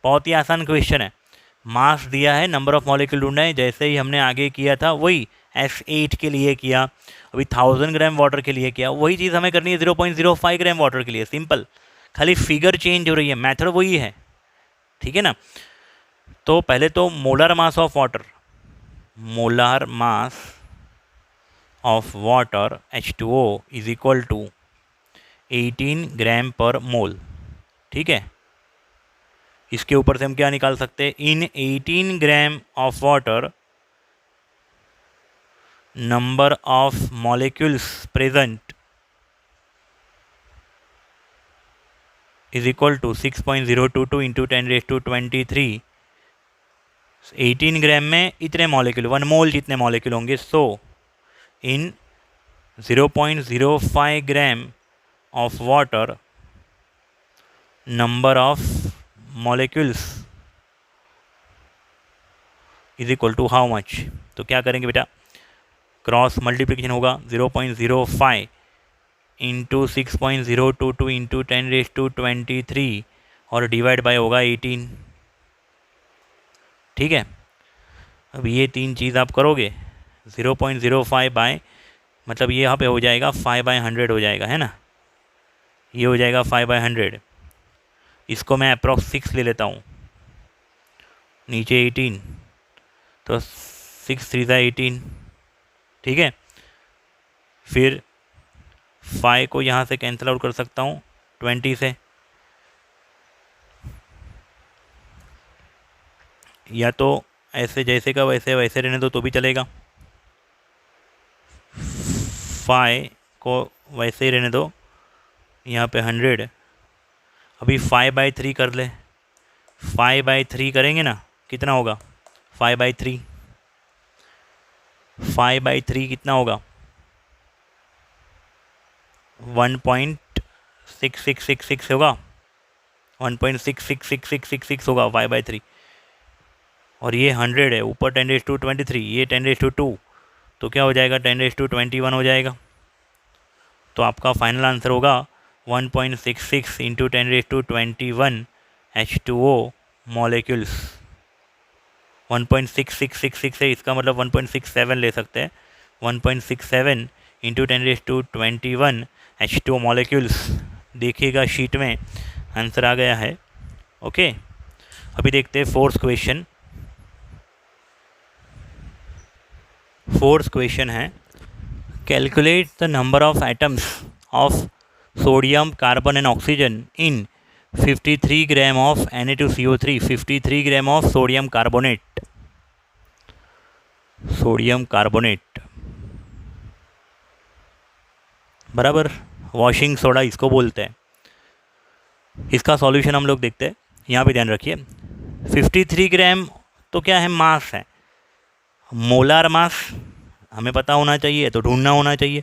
बहुत ही आसान क्वेश्चन है। मास दिया है, नंबर ऑफ मॉलिक्यूल ढूंढना है, जैसे ही हमने आगे किया था वही S8 के लिए किया, अभी 1000 ग्राम वाटर के लिए किया, वही चीज़ हमें करनी है 0.05 ग्राम वाटर के लिए। सिंपल, खाली फिगर चेंज हो रही है, मेथड वही है। ठीक है ना? तो पहले तो molar mass of water, molar mass of water H2O is equal to 18 gram per mole. ठीक है, इसके ऊपर से हम क्या निकाल सकते हैं, in 18 gram of water number of molecules present is equal to 6.022 into 10⁻23। 18 gram में इतने मॉलिक्यूल, 1 मोल जितने मॉलिक्यूल होंगे, so in 0.05 gram of water, number of molecules is equal to how much. तो क्या करेंगे बेटा, क्रॉस मल्टीप्लिकेशन होगा 0.05 into 6.022 into 10⁻23 और डिवाइड बाय होगा 18। ठीक है, अब ये तीन चीज़ आप करोगे 0.05 बाय, मतलब ये यहाँ पे हो जाएगा 5/100 हो जाएगा, है ना, ये हो जाएगा 5/100। इसको मैं अप्रॉक्स 6 ले लेता हूँ, नीचे 18, तो 6 3 18। ठीक है, फिर 5 को यहाँ से कैंसिल आउट कर सकता हूँ 20 से, या तो ऐसे जैसे का वैसे वैसे रहने दो तो भी चलेगा, 5 को वैसे ही रहने दो, यहाँ पे 100। अभी 5/3 कर ले, 5/3 करेंगे ना, कितना होगा 5/3, 5/3 कितना होगा 1.6666 होगा, 1.666666 होगा 5/3। और ये 100 है, ऊपर 10⁻23, ये 10⁻2, तो क्या हो जाएगा 10⁻21 हो जाएगा। तो आपका फाइनल आंसर होगा 1.66 इंटू 10⁻21 H2O मॉलिक्यूल्स। 1.6666 है, इसका मतलब 1.67 ले सकते हैं, 1.67 इंटू 10⁻21 H2O मॉलिक्यूल्स। देखिएगा शीट में आंसर आ गया है। ओके, अभी देखते हैं फोर्थ क्वेश्चन। फोर्थ क्वेश्चन है, calculate the number of atoms of sodium, carbon and oxygen in 53 gram of Na2CO3, 53 gram of sodium carbonate, sodium carbonate बराबर वॉशिंग सोडा इसको बोलते हैं। इसका सॉल्यूशन हम लोग देखते हैं, यहाँ पे ध्यान रखिए। 53 ग्राम तो क्या है, मास है, मोलार मास हमें पता होना चाहिए, तो ढूंढना होना चाहिए।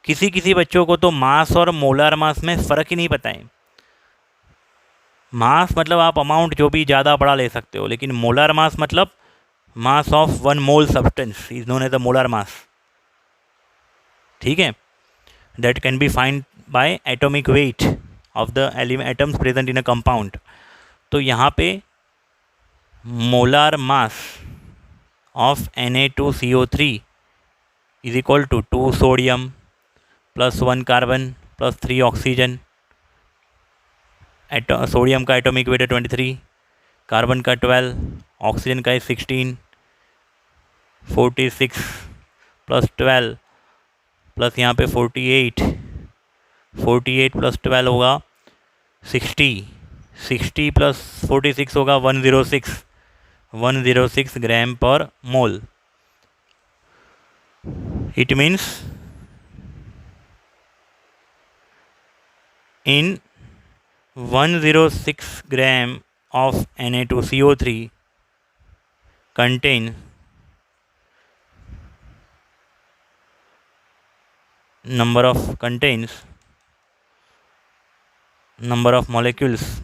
किसी किसी बच्चों को तो मास और मोलार मास में फ़र्क ही नहीं पता है। मास मतलब आप अमाउंट जो भी ज़्यादा बड़ा ले सकते हो, लेकिन मोलार मास मतलब mass of 1 mole substance is known as the molar mass. ठीक है, that can be find by atomic weight of the atoms present in a compound. तो यहाँ पे molar mass of Na2CO3 is equal to 2 sodium plus 1 carbon plus 3 oxygen. Sodium का atomic wait है 23, carbon का 12, oxygen का है 16, 46 plus 12 plus यहाँ पे 48, 48 प्लस 12 होगा 60, 60 प्लस 46 होगा 106 ग्राम per mole. It means in 106 gram of Na2CO3 contains number of molecules,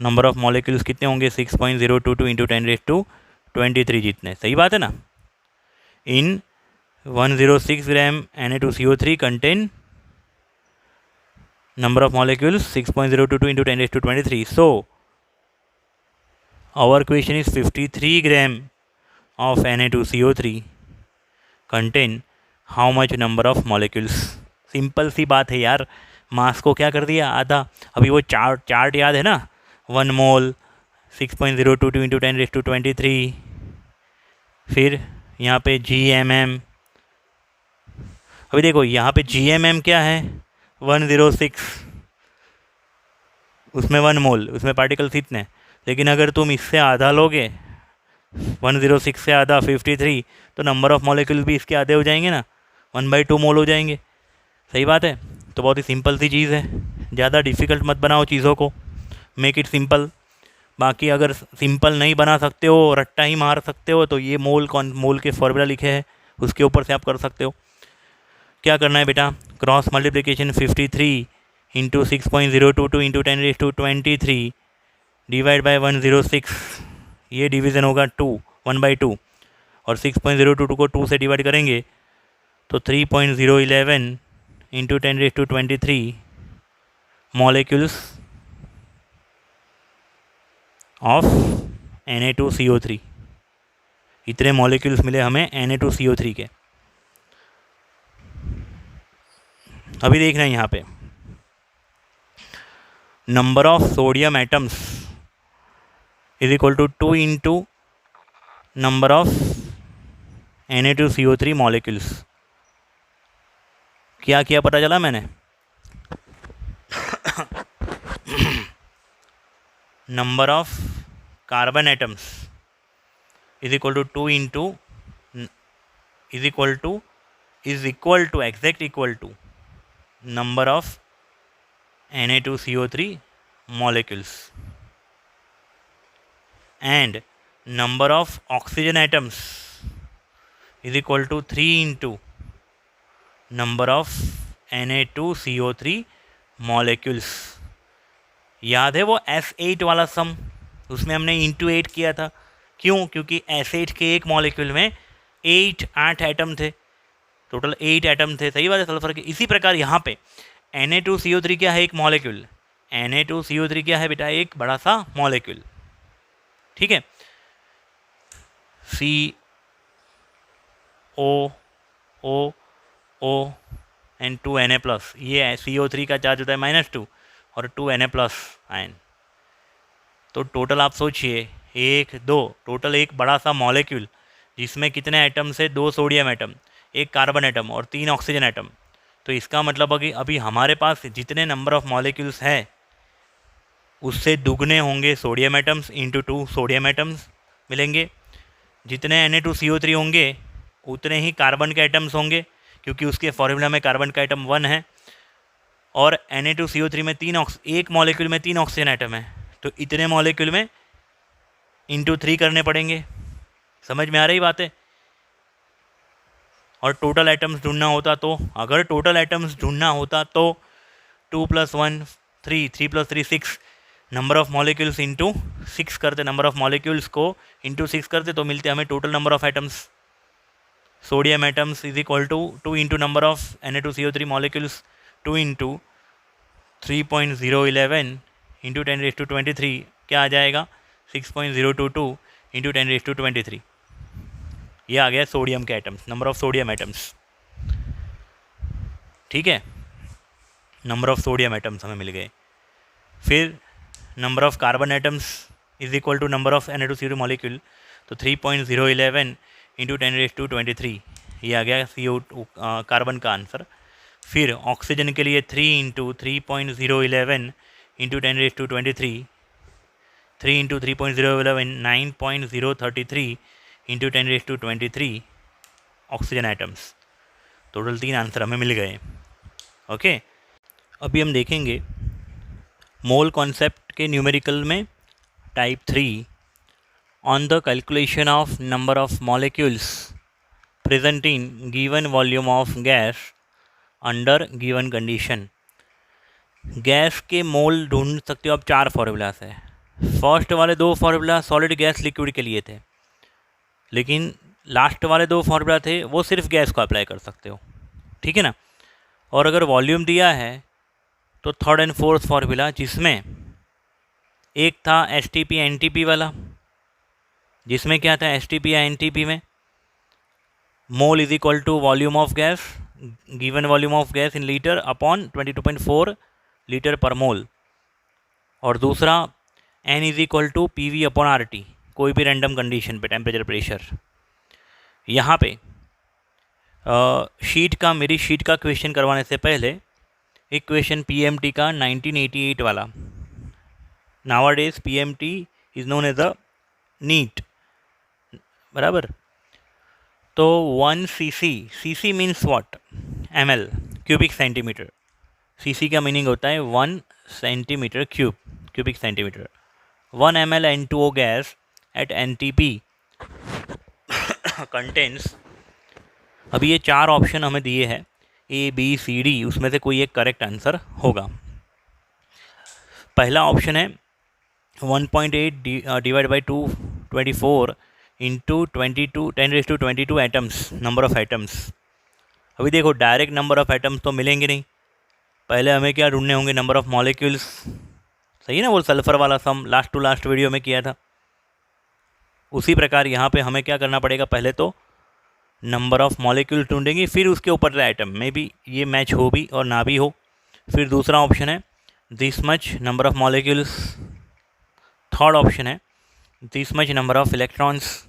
number of molecules कितने होंगे 6.022 इंटू 10⁻23 जितने। सही बात है ना। इन 106 ग्राम Na2CO3 contain number of molecules 6.022 into 10⁻23. So our question is 53 gram of Na2CO3 contain how much number of molecules। Simple सी बात है यार, मास को क्या कर दिया आधा। अभी वो चार्ट याद है ना, 1 मोल 6.022 इंटू 10⁻23, फिर यहाँ पे GMM। अभी देखो यहाँ पे GMM क्या है 106, उसमें 1 मोल, उसमें पार्टिकल्स इतने। लेकिन अगर तुम इससे आधा लोगे 106 से आधा 53, तो नंबर ऑफ़ मॉलिक्यूल भी इसके आधे हो जाएंगे ना, 1/2 मोल हो जाएंगे। सही बात है। तो बहुत ही सिंपल सी चीज़ है, ज़्यादा डिफ़िकल्ट मत बनाओ चीज़ों को, मेक इट सिंपल। बाकी अगर सिंपल नहीं बना सकते हो, रट्टा ही मार सकते हो, तो ये मोल के फॉर्मूला लिखे हैं उसके ऊपर से आप कर सकते हो। क्या करना है बेटा, cross multiplication 53 into 6.022 into 10⁻23 divide bye 106, ये डिवीज़न होगा 1/2, और 6.022 को 2 से डिवाइड करेंगे तो 3.011 इंटू 10⁻23 मॉलिक्यूल्स ऑफ Na2CO3। इतने मॉलिक्यूल्स मिले हमें Na2CO3 के। अभी देखना है यहाँ पे number of sodium atoms is equal to 2 into number of Na2CO3 molecules. क्या किया पता चला मैंने, number of carbon atoms is equal to 2 into is equal to exact equal to number of Na2CO3 molecules and number of oxygen atoms is equal to 3 into number of Na2CO3 molecules। याद है वो S8 वाला सम, उसमें हमने into 8 किया था। क्यों? क्योंकि S8 के एक मॉलिक्यूल में 8 एटम थे, टोटल 8 एटम थे। सही बात है सल्फर के। इसी प्रकार यहाँ पे Na2CO3 क्या है, एक मॉलिक्यूल। Na2CO3 क्या है बेटा, एक बड़ा सा मॉलिक्यूल। ठीक है, COO एंड 2Na+, ये CO3 का चार्ज होता है -2 और 2Na+ आयन। तो टोटल आप सोचिए 1 2 टोटल एक बड़ा सा मॉलिक्यूल जिसमें कितने एटम से 2 सोडियम एटम, 1 कार्बन एटम और 3 ऑक्सीजन एटम। तो इसका मतलब है कि अभी हमारे पास जितने नंबर ऑफ मॉलिक्यूल्स हैं उससे दुगने होंगे sodium atoms into 2 sodium atoms मिलेंगे। जितने Na2CO3 होंगे उतने ही कार्बन के एटम्स होंगे, क्योंकि उसके फॉर्मूला में कार्बन का एटम 1 है, और Na2CO3 में एक मॉलिक्यूल में 3 ऑक्सीजन एटम है, तो इतने मॉलिक्यूल में इंटू 3 करने पड़ेंगे। समझ में आ रही बात है? और टोटल एटम्स ढूंढना होता तो, अगर टोटल एटम्स ढूंढना होता तो 2 + 1 3, 3 + 3 6, नंबर ऑफ मॉलिक्यूल्स इंटू 6 करते, नंबर ऑफ मॉलिक्यूल्स को इंटू 6 करते तो मिलते हमें total number of atoms. Sodium atoms is equal to 2 into number of Na2CO3 molecules, 2 into 3.011 into 10⁻23 क्या आ जाएगा, 6.022 इंटू 10⁻23। ये आ गया सोडियम के atoms, number of sodium atoms. ठीक है, नंबर ऑफ सोडियम एटम्स हमें मिल गए। फिर number of carbon atoms is equal to number of Na2CO3 molecule, तो 3.011 इंटू 10⁻23 ये आ गया CO2 कार्बन का आंसर। फिर ऑक्सीजन के लिए 3 into 3.011 into 10⁻23, 3 into 3.011 9.033 into 10⁻23 oxygen atoms. Total 3 answer हमें मिल गए। ओके, अभी हम देखेंगे मोल कॉन्सेप्ट के न्यूमेरिकल में type 3 on the calculation of number of molecules present in given volume of gas under given condition. Gas के मोल ढूंढ सकते हो आप 4 फॉर्मूला से। फर्स्ट वाले 2 फॉर्मूला सॉलिड गैस लिक्विड के लिए थे, लेकिन लास्ट वाले 2 फॉर्मूला थे वो सिर्फ गैस को अप्लाई कर सकते हो। ठीक है ना। और अगर वॉल्यूम दिया है तो थर्ड एंड फोर्थ फॉर्मूला, जिसमें एक था STP NTP वाला, जिसमें क्या था STP या NTP में mole is equal to volume of gas, given volume of gas in litre upon 22.4 litre per mole, और दूसरा N is equal to PV upon RT, कोई भी रैंडम कंडीशन पे टेम्परेचर प्रेशर। यहाँ पे मेरी शीट का क्वेश्चन करवाने से पहले एक क्वेश्चन PMT का 1988 वाला, nowadays PMT is known as a NEET, बराबर। तो 1 cc means what, ml cubic centimetre. cc का मीनिंग होता है 1 centimetre cubic centimetre. 1 ml N2O gas at NTP contains, अभी ये 4 ऑप्शन हमें दिए हैं ABCD, उसमें से कोई एक करेक्ट आंसर होगा। पहला ऑप्शन है 1.8 divide by 224 into 22 10⁻22 atoms, number of atoms. अभी देखो डायरेक्ट नंबर ऑफ एटम्स तो मिलेंगे नहीं, पहले हमें क्या ढूंढने होंगे, नंबर ऑफ मॉलिक्यूल्स। सही ना, वो सल्फर वाला some last to last video में किया था। उसी प्रकार यहाँ पे हमें क्या करना पड़ेगा, पहले तो नंबर ऑफ मॉलिक्यूल्स ढूंढेंगे, फिर उसके ऊपर एटम में भी ये मैच हो भी और ना भी हो। फिर दूसरा ऑप्शन है this much number of molecules. Third option है this much number of electrons.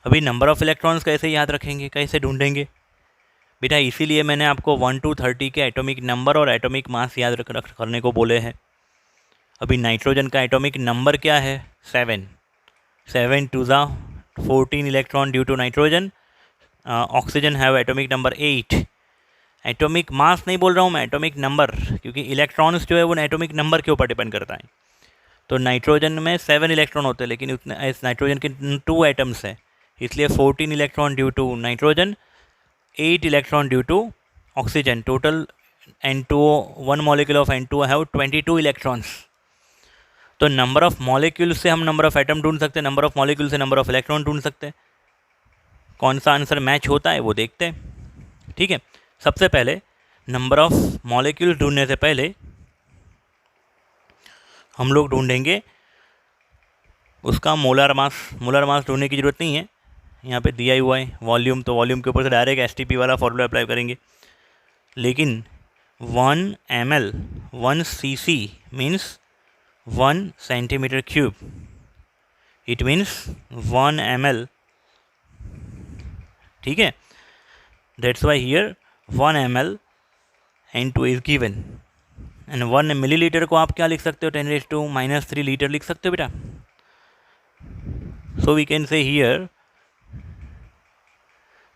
अभी नंबर ऑफ इलेक्ट्रॉन्स कैसे याद रखेंगे, कैसे ढूंढेंगे बेटा, इसीलिए मैंने आपको 1 to 30 के एटॉमिक नंबर और एटॉमिक मास याद करने को बोले हैं। अभी नाइट्रोजन का एटॉमिक नंबर क्या है, 7 to the 14 electron due to nitrogen. Oxygen have atomic number 8। Atomic mass नहीं बोल रहा हूँ मैं, एटॉमिक नंबर, क्योंकि इलेक्ट्रॉन्स जो है वो एटॉमिक नंबर के ऊपर डिपेंड करता है। तो नाइट्रोजन में 7 इलेक्ट्रॉन होते हैं, लेकिन उतने इस नाइट्रोजन के 2 एटम्स हैं, इसलिए 14 electron due to nitrogen, 8 electron due to oxygen. Total N2O 1 molecule of N2O have 22 electrons. तो नंबर ऑफ मॉलिक्यूल से हम नंबर ऑफ एटम ढूंढ सकते हैं, नंबर ऑफ मॉलिक्यूल से नंबर ऑफ इलेक्ट्रॉन ढूंढ सकते हैं। कौन सा आंसर मैच होता है वो देखते हैं। ठीक है, सबसे पहले नंबर ऑफ मॉलिक्यूल ढूंढने से पहले हम लोग ढूंढेंगे उसका मोलर मास। मोलर मास ढूंढने की ज़रूरत नहीं है, यहाँ पे दिया ही हुआ है वॉल्यूम, तो वॉल्यूम के ऊपर से डायरेक्ट STP वाला फॉर्मूला अप्लाई करेंगे। लेकिन 1 ml 1 cc means 1 centimetre cube, it means 1 ml। ठीक है, that's why here 1 ml N2 is given. And 1 millilitre को आप क्या लिख सकते हो, 10⁻³ लीटर लिख सकते हो बेटा। So we can say here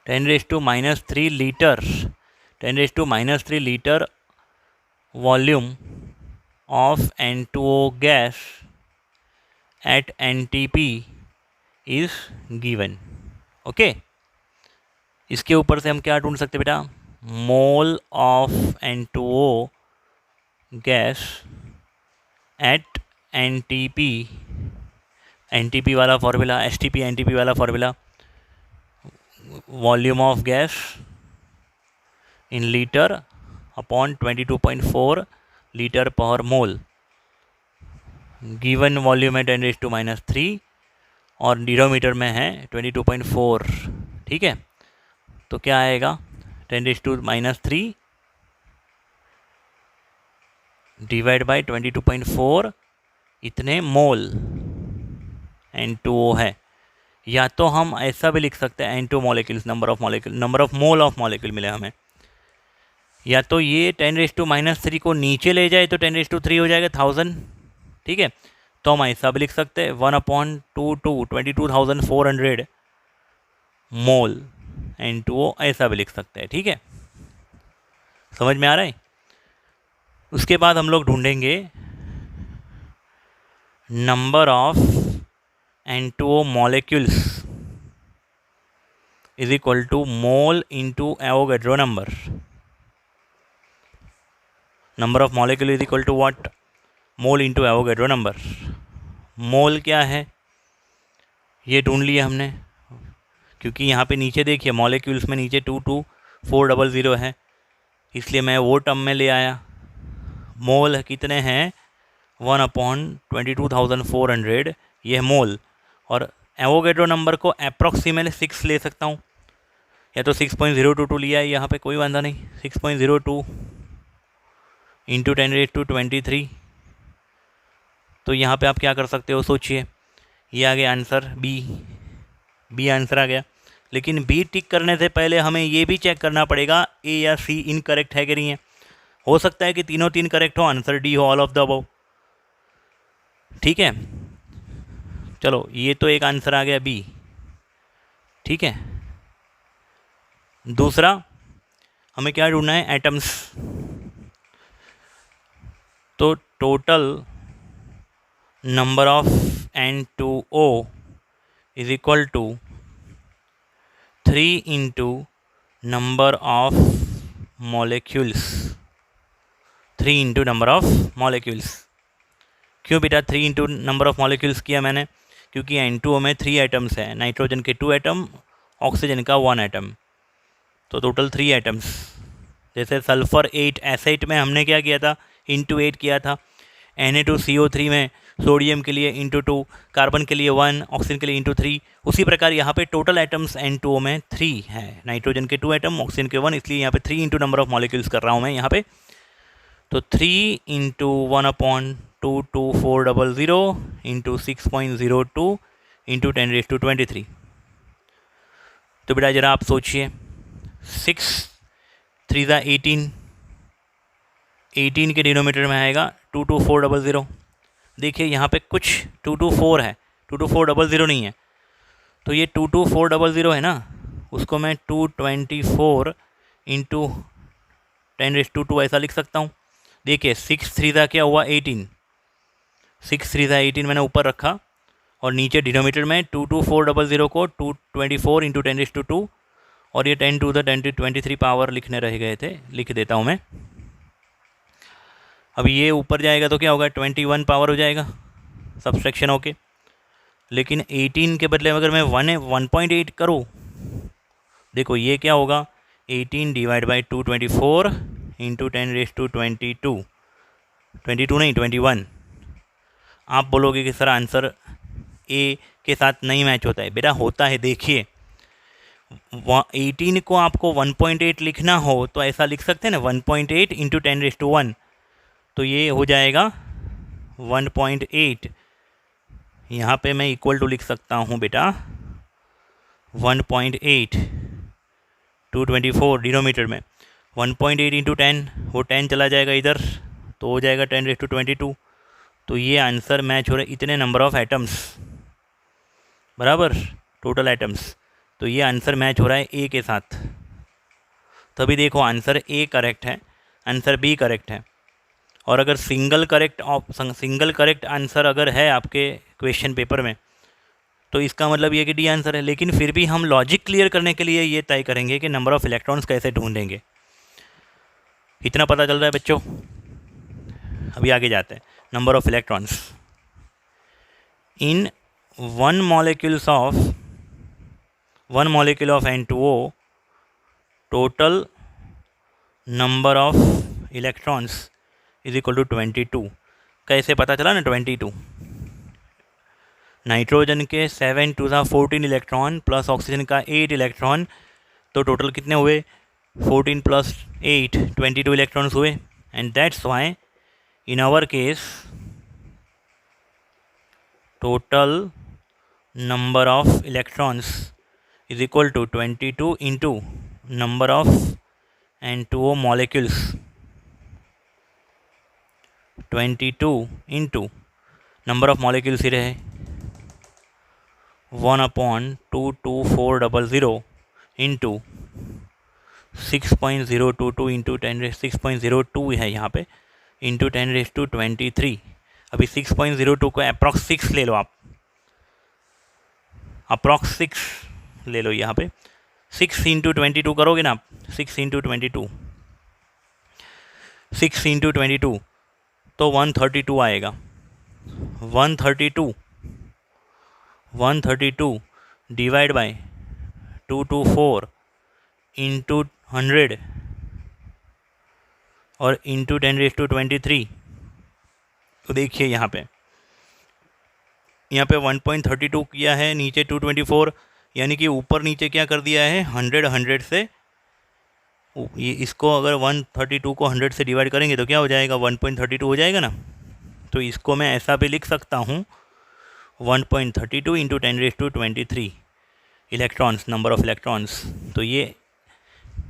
10⁻³ litre, 10⁻³ litre volume of N2O gas at NTP is given। Okay, इसके ऊपर से हम क्या ढूंढ सकते बेटा, mole of N2O gas at NTP, NTP वाला फॉर्मूला, STP NTP वाला formula, volume of gas in litre upon 22.4 litre per mole. Given volume है 10⁻³ और डिनोमीटर में है 22.4। ठीक है, तो क्या आएगा 10⁻³ डिवाइड बाई 22.4, इतने मोल N2O है। या तो हम ऐसा भी लिख सकते हैं N2 molecules, number of molecule, number of mole of molecule मिले हमें। या तो ये 10⁻³ को नीचे ले जाए तो 10⁻³ हो जाएगा 1000। ठीक है, तो हम ऐसा भी लिख सकते हैं 1/22 22,400 मोल N2O, ऐसा भी लिख सकते हैं। ठीक है, समझ में आ रहा है। उसके बाद हम लोग ढूंढेंगे number of N2O molecules is equal to mole into Avogadro number. Number of molecule is equal to what, mole into Avogadro number. Mole क्या है ये ढूंढ लिया हमने, क्योंकि यहाँ पे नीचे देखिए मॉलिक्यूल्स में नीचे 22400 है, इसलिए मैं वो टर्म में ले आया। मोल कितने हैं, 1/22,400, ये है मोल। और एवोगैड्रो नंबर को अप्रॉक्सीमेटली 6 ले सकता हूँ, या तो 6.022 लिया है यहाँ पे, कोई वांधा नहीं। 6.02 इंटू 10⁻23। तो यहाँ पे आप क्या कर सकते हो, सोचिए, ये आ गया आंसर बी आंसर आ गया। लेकिन बी टिक करने से पहले हमें ये भी चेक करना पड़ेगा ए या सी इनकरेक्ट है कि नहीं है। हो सकता है कि तीनों तीन करेक्ट हो, आंसर डी हो, ऑल ऑफ द अबव। ठीक है, चलो ये तो एक आंसर आ गया बी। ठीक है, दूसरा हमें क्या ढूंढना है, एटम्स। तो total number of N2O is equal to 3 into number of molecules, 3 into number of molecules। क्यों बेटा 3 इंटू नंबर ऑफ मॉलिक्यूल्स किया मैंने? क्योंकि N2O में 3 एटम्स हैं, नाइट्रोजन के 2 एटम, ऑक्सीजन का 1 एटम, तो टोटल 3 एटम्स। जैसे सल्फ़र 8 एसिड में हमने क्या किया था, इंटू 8 किया था। Na2CO3 में सोडियम के लिए इंटू 2, कार्बन के लिए 1, ऑक्सीजन के लिए इंटू 3। उसी प्रकार यहाँ पे टोटल एटम्स N2O में 3 है, नाइट्रोजन के 2 एटम, ऑक्सीजन के 1, इसलिए यहाँ पे 3 इंटू नंबर ऑफ मॉलिक्यूल्स कर रहा हूँ मैं यहाँ पे। तो 3 इंटू 1/22400 इंटू 6.02 इंटू 10⁻23। तो बेटा ज़रा आप सोचिए, 6 3 18, 18 के डिनोमीटर में आएगा 22400। देखिए यहाँ पे कुछ 224 है, 22400 नहीं है, तो ये 22400 है ना, उसको मैं 224 इंटू 10⁻² ऐसा लिख सकता हूँ। देखिए 6 3 क्या हुआ 18, 6 3 18 मैंने ऊपर रखा और नीचे डिनोमीटर में 22400 को 224 इंटू 10⁻², और ये 10⁻23 पावर लिखने रह गए थे, लिख देता हूँ मैं। अब ये ऊपर जाएगा तो क्या होगा, 21 पावर हो जाएगा सब्सट्रैक्शन होके। लेकिन 18 के बदले अगर मैं 1.8 करूँ, देखो ये क्या होगा, 18 डिवाइड बाई 224 इंटू 10⁻22, 22 नहीं 21। आप बोलोगे कि सर आंसर ए के साथ नहीं मैच होता है। बेटा होता है, देखिए 18 को आपको 1.8 लिखना हो तो ऐसा लिख सकते हैं ना, 1.8 इंटू 10⁻1, तो ये हो जाएगा 1.8। यहाँ पे मैं इक्वल टू लिख सकता हूँ बेटा 1.8, 224 डिनोमीटर में 1.8 इंटू 10, वो 10 चला जाएगा इधर तो हो जाएगा 10⁻22। तो ये आंसर मैच हो रहा है, इतने नंबर ऑफ एटम्स बराबर टोटल एटम्स, तो ये आंसर मैच हो रहा है ए के साथ। तभी देखो आंसर ए करेक्ट है, आंसर बी करेक्ट है। और अगर सिंगल करेक्ट आंसर अगर है आपके क्वेश्चन पेपर में तो इसका मतलब ये कि डी आंसर है। लेकिन फिर भी हम लॉजिक क्लियर करने के लिए ये तय करेंगे कि नंबर ऑफ़ इलेक्ट्रॉन्स कैसे ढूंढेंगे। इतना पता चल रहा है बच्चों। अभी आगे जाते हैं। Number of electrons in one molecule of N2O, total number of electrons is equal to 22। कैसे पता चला ना 22? नाइट्रोजन के 7 2 14 इलेक्ट्रॉन प्लस ऑक्सीजन का 8 इलेक्ट्रॉन, तो टोटल कितने हुए, 14 प्लस 8 22 इलेक्ट्रॉन्स हुए। And that's why in our case total number of electrons is equal to 22 into number of N2O molecules, 22 into number of molecules ही रहे 1/22400 इंटू 6.022 इंटू 6.02 है यहाँ पे, इंटू 10⁻23। अभी 6.02 को अप्रॉक्स 6 ले लो आप, अप्रॉक्स 6 ले लो यहाँ पे। 6 इंटू 22 करोगे ना आप, 6 इंटू 22, 6 इंटू 22 तो 132 आएगा। 132 डिवाइड बाय 224 इंटू 100 और इंटू 10⁻23। तो देखिए यहाँ पे 1.32 किया है, नीचे 224, यानी कि ऊपर नीचे क्या कर दिया है 100 से। ये इसको अगर 132 को 100 से डिवाइड करेंगे तो क्या हो जाएगा, 1.32 हो जाएगा ना। तो इसको मैं ऐसा भी लिख सकता हूँ 1.32 into 10⁻23 electrons, number of electrons. तो ये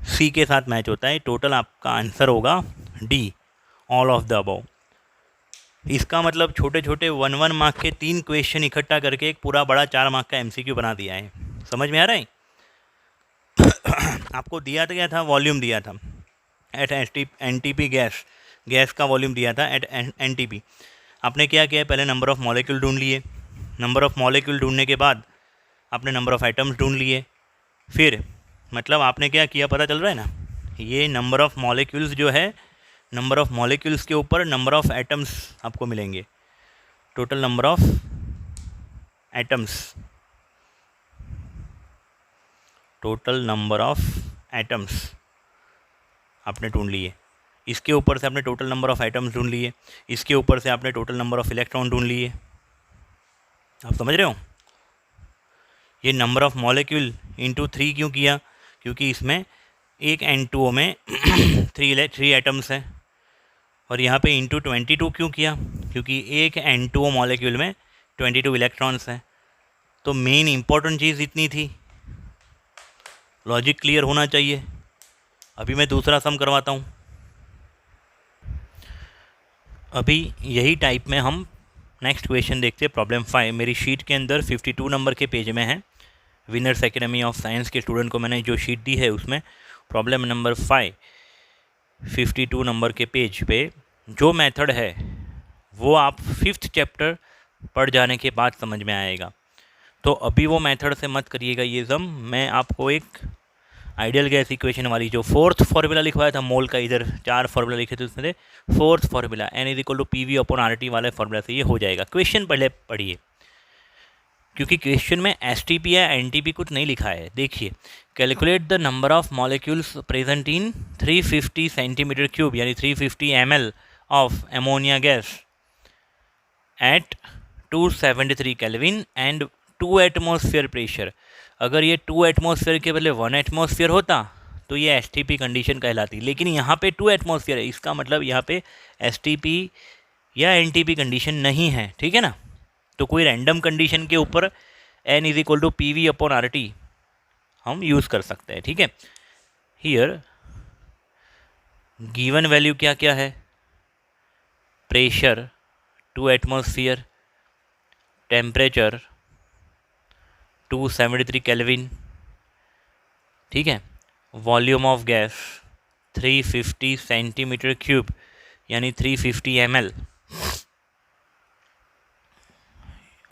सी के साथ मैच होता है। टोटल आपका आंसर होगा D, all of the above. इसका मतलब छोटे छोटे 1 मार्क के 3 क्वेश्चन इकट्ठा करके एक पूरा बड़ा 4 मार्क का MCQ बना दिया है। समझ में आ रहा है? आपको दिया तो क्या था, वॉल्यूम दिया था एट NTP, गैस का वॉल्यूम दिया था एट NTP। आपने क्या किया, पहले नंबर ऑफ़ मॉलिक्यूल ढूंढ लिए, नंबर ऑफ़ मॉलिक्यूल ढूंढने के बाद आपने नंबर ऑफ़ एटम्स ढूंढ लिए, फिर मतलब आपने क्या किया पता चल रहा है ना, ये नंबर ऑफ़ मॉलिक्यूल्स जो है, नंबर ऑफ़ मॉलिक्यूल्स के ऊपर नंबर ऑफ़ एटम्स आपको मिलेंगे, total number of atoms, total number of atoms आपने ढूंढ लिए, इसके ऊपर से आपने टोटल नंबर ऑफ़ एटम्स ढूंढ लिए, इसके ऊपर से आपने टोटल नंबर ऑफ़ इलेक्ट्रॉन ढूंढ लिए। आप समझ रहे हो? ये नंबर ऑफ़ मॉलिक्यूल इंटू 3 क्यों किया, क्योंकि इसमें एक N2O में 3 एटम्स हैं, और यहाँ पे इंटू 22 क्यों किया, क्योंकि एक N2O मॉलिक्यूल में 22 इलेक्ट्रॉन्स हैं। तो मेन इंपॉर्टेंट चीज़ इतनी थी, लॉजिक क्लियर होना चाहिए। अभी मैं दूसरा सम करवाता हूँ। अभी यही टाइप में हम नेक्स्ट क्वेश्चन देखते हैं, प्रॉब्लम 5 मेरी शीट के अंदर 52 नंबर के पेज में है। विनर्स एकेडमी ऑफ साइंस के स्टूडेंट को मैंने जो शीट दी है उसमें प्रॉब्लम नंबर 5 52 नंबर के पेज पे जो मेथड है वो आप 5th चैप्टर पढ़ जाने के बाद समझ में आएगा। तो अभी वो मेथड से मत करिएगा ये सम। मैं आपको एक आइडियल गैस इक्वेशन वाली जो 4th फार्मूला लिखवाया था मोल का, इधर 4 फार्मूला लिखे थे उसमें से 4th formula N=PV upon RT वाले फार्मूला से ये हो जाएगा। क्वेश्चन पहले पढ़िए, क्योंकि क्वेश्चन में STP या NTP कुछ नहीं लिखा है। देखिए, calculate the number of molecules present in 350 centimetre cube यानी 350 ml of ammonia gas at 273 kelvin and 2 atmosphere pressure. अगर ये 2 एटमॉस्फेयर के बदले 1 एटमॉस्फेयर होता तो ये STP कंडीशन कहलाती, लेकिन यहाँ पे 2 एटमॉस्फेयर है, इसका मतलब यहाँ पे STP या NTP कंडीशन नहीं है। ठीक है ना? तो कोई रैंडम कंडीशन के ऊपर N=PV अपॉन RT हम यूज़ कर सकते हैं। ठीक है, हियर गिवन वैल्यू क्या क्या है, प्रेशर 2 एटमॉस्फेयर, टेम्परेचर 273 केल्विन, ठीक है, volume of gas 350 centimetre cube यानी 350 ml।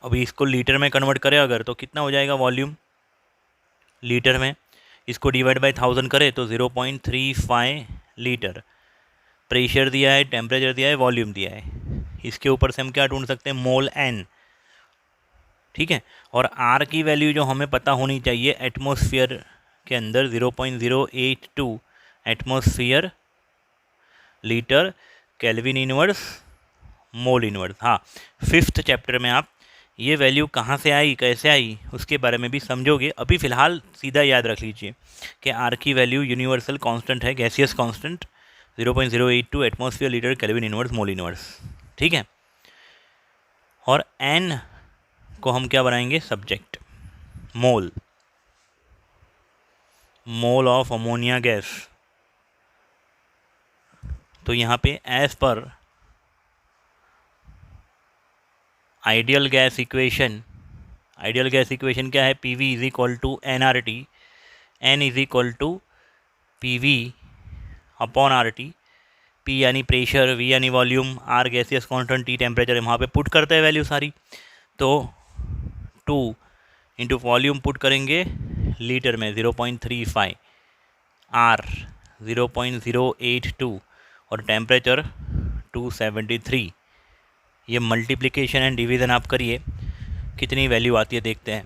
अभी इसको लीटर में कन्वर्ट करें अगर तो कितना हो जाएगा वॉल्यूम लीटर में, इसको डिवाइड बाय 1000 करें तो 0.35 लीटर। प्रेशर दिया है, टेम्परेचर दिया है, वॉल्यूम दिया है, इसके ऊपर से हम क्या ढूंढ सकते हैं, मोल N। ठीक है, और R की वैल्यू जो हमें पता होनी चाहिए एटमॉस्फेयर के अंदर 0.082 atmosphere litre kelvin inverse mole inverse. हाँ, 5th चैप्टर में आप ये वैल्यू कहाँ से आई, कैसे आई, उसके बारे में भी समझोगे। अभी फ़िलहाल सीधा याद रख लीजिए कि R की वैल्यू यूनिवर्सल कांस्टेंट है, gaseous constant 0.082 atmosphere litre kelvin inverse mole inverse. ठीक है, और N को हम क्या बनाएंगे, subject, mole, mole of ammonia gas. तो यहाँ पे as per ideal gas equation, ideal gas equation क्या है, PV=NRT, N=PV upon RT, P यानी प्रेशर, V यानी volume, R gaseous constant, T temperature, वहाँ पे पुट करते हैं वैल्यू सारी। तो 2 इंटू वॉल्यूम पुट करेंगे लीटर में 0.35, R 0.082 और टेम्परेचर 273। ये मल्टीप्लिकेशन एंड डिवीज़न आप करिए, कितनी वैल्यू आती है देखते हैं।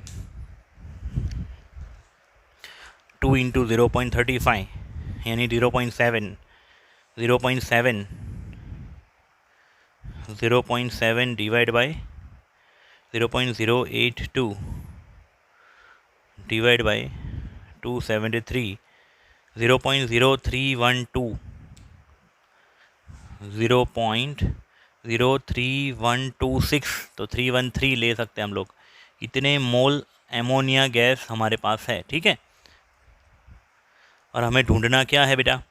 2 इंटू 0.35 यानी 0.7, 0.7 डिवाइड बाय 0.082 डिवाइड बाय 273, 0.0312, 0.03126, तो 313 ले सकते हैं हम लोग। इतने मोल एमोनिया गैस हमारे पास है। ठीक है, और हमें ढूंढना क्या है बेटा,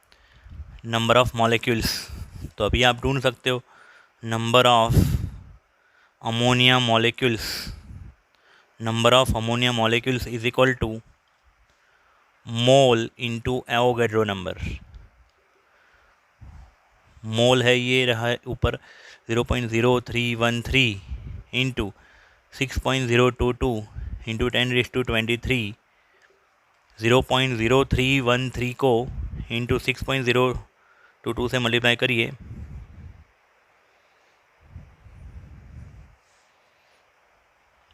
नंबर ऑफ़ मॉलिक्यूल्स। तो अभी आप ढूंढ सकते हो number of ammonia molecules, number of ammonia molecules is equal to mole into Avogadro number, mole है, ये रहा है ऊपर 0.0313 इंटू 6.022 इंटू 10⁻23, 0.0313 को इंटू 6.022 से मल्टीप्लाई करिए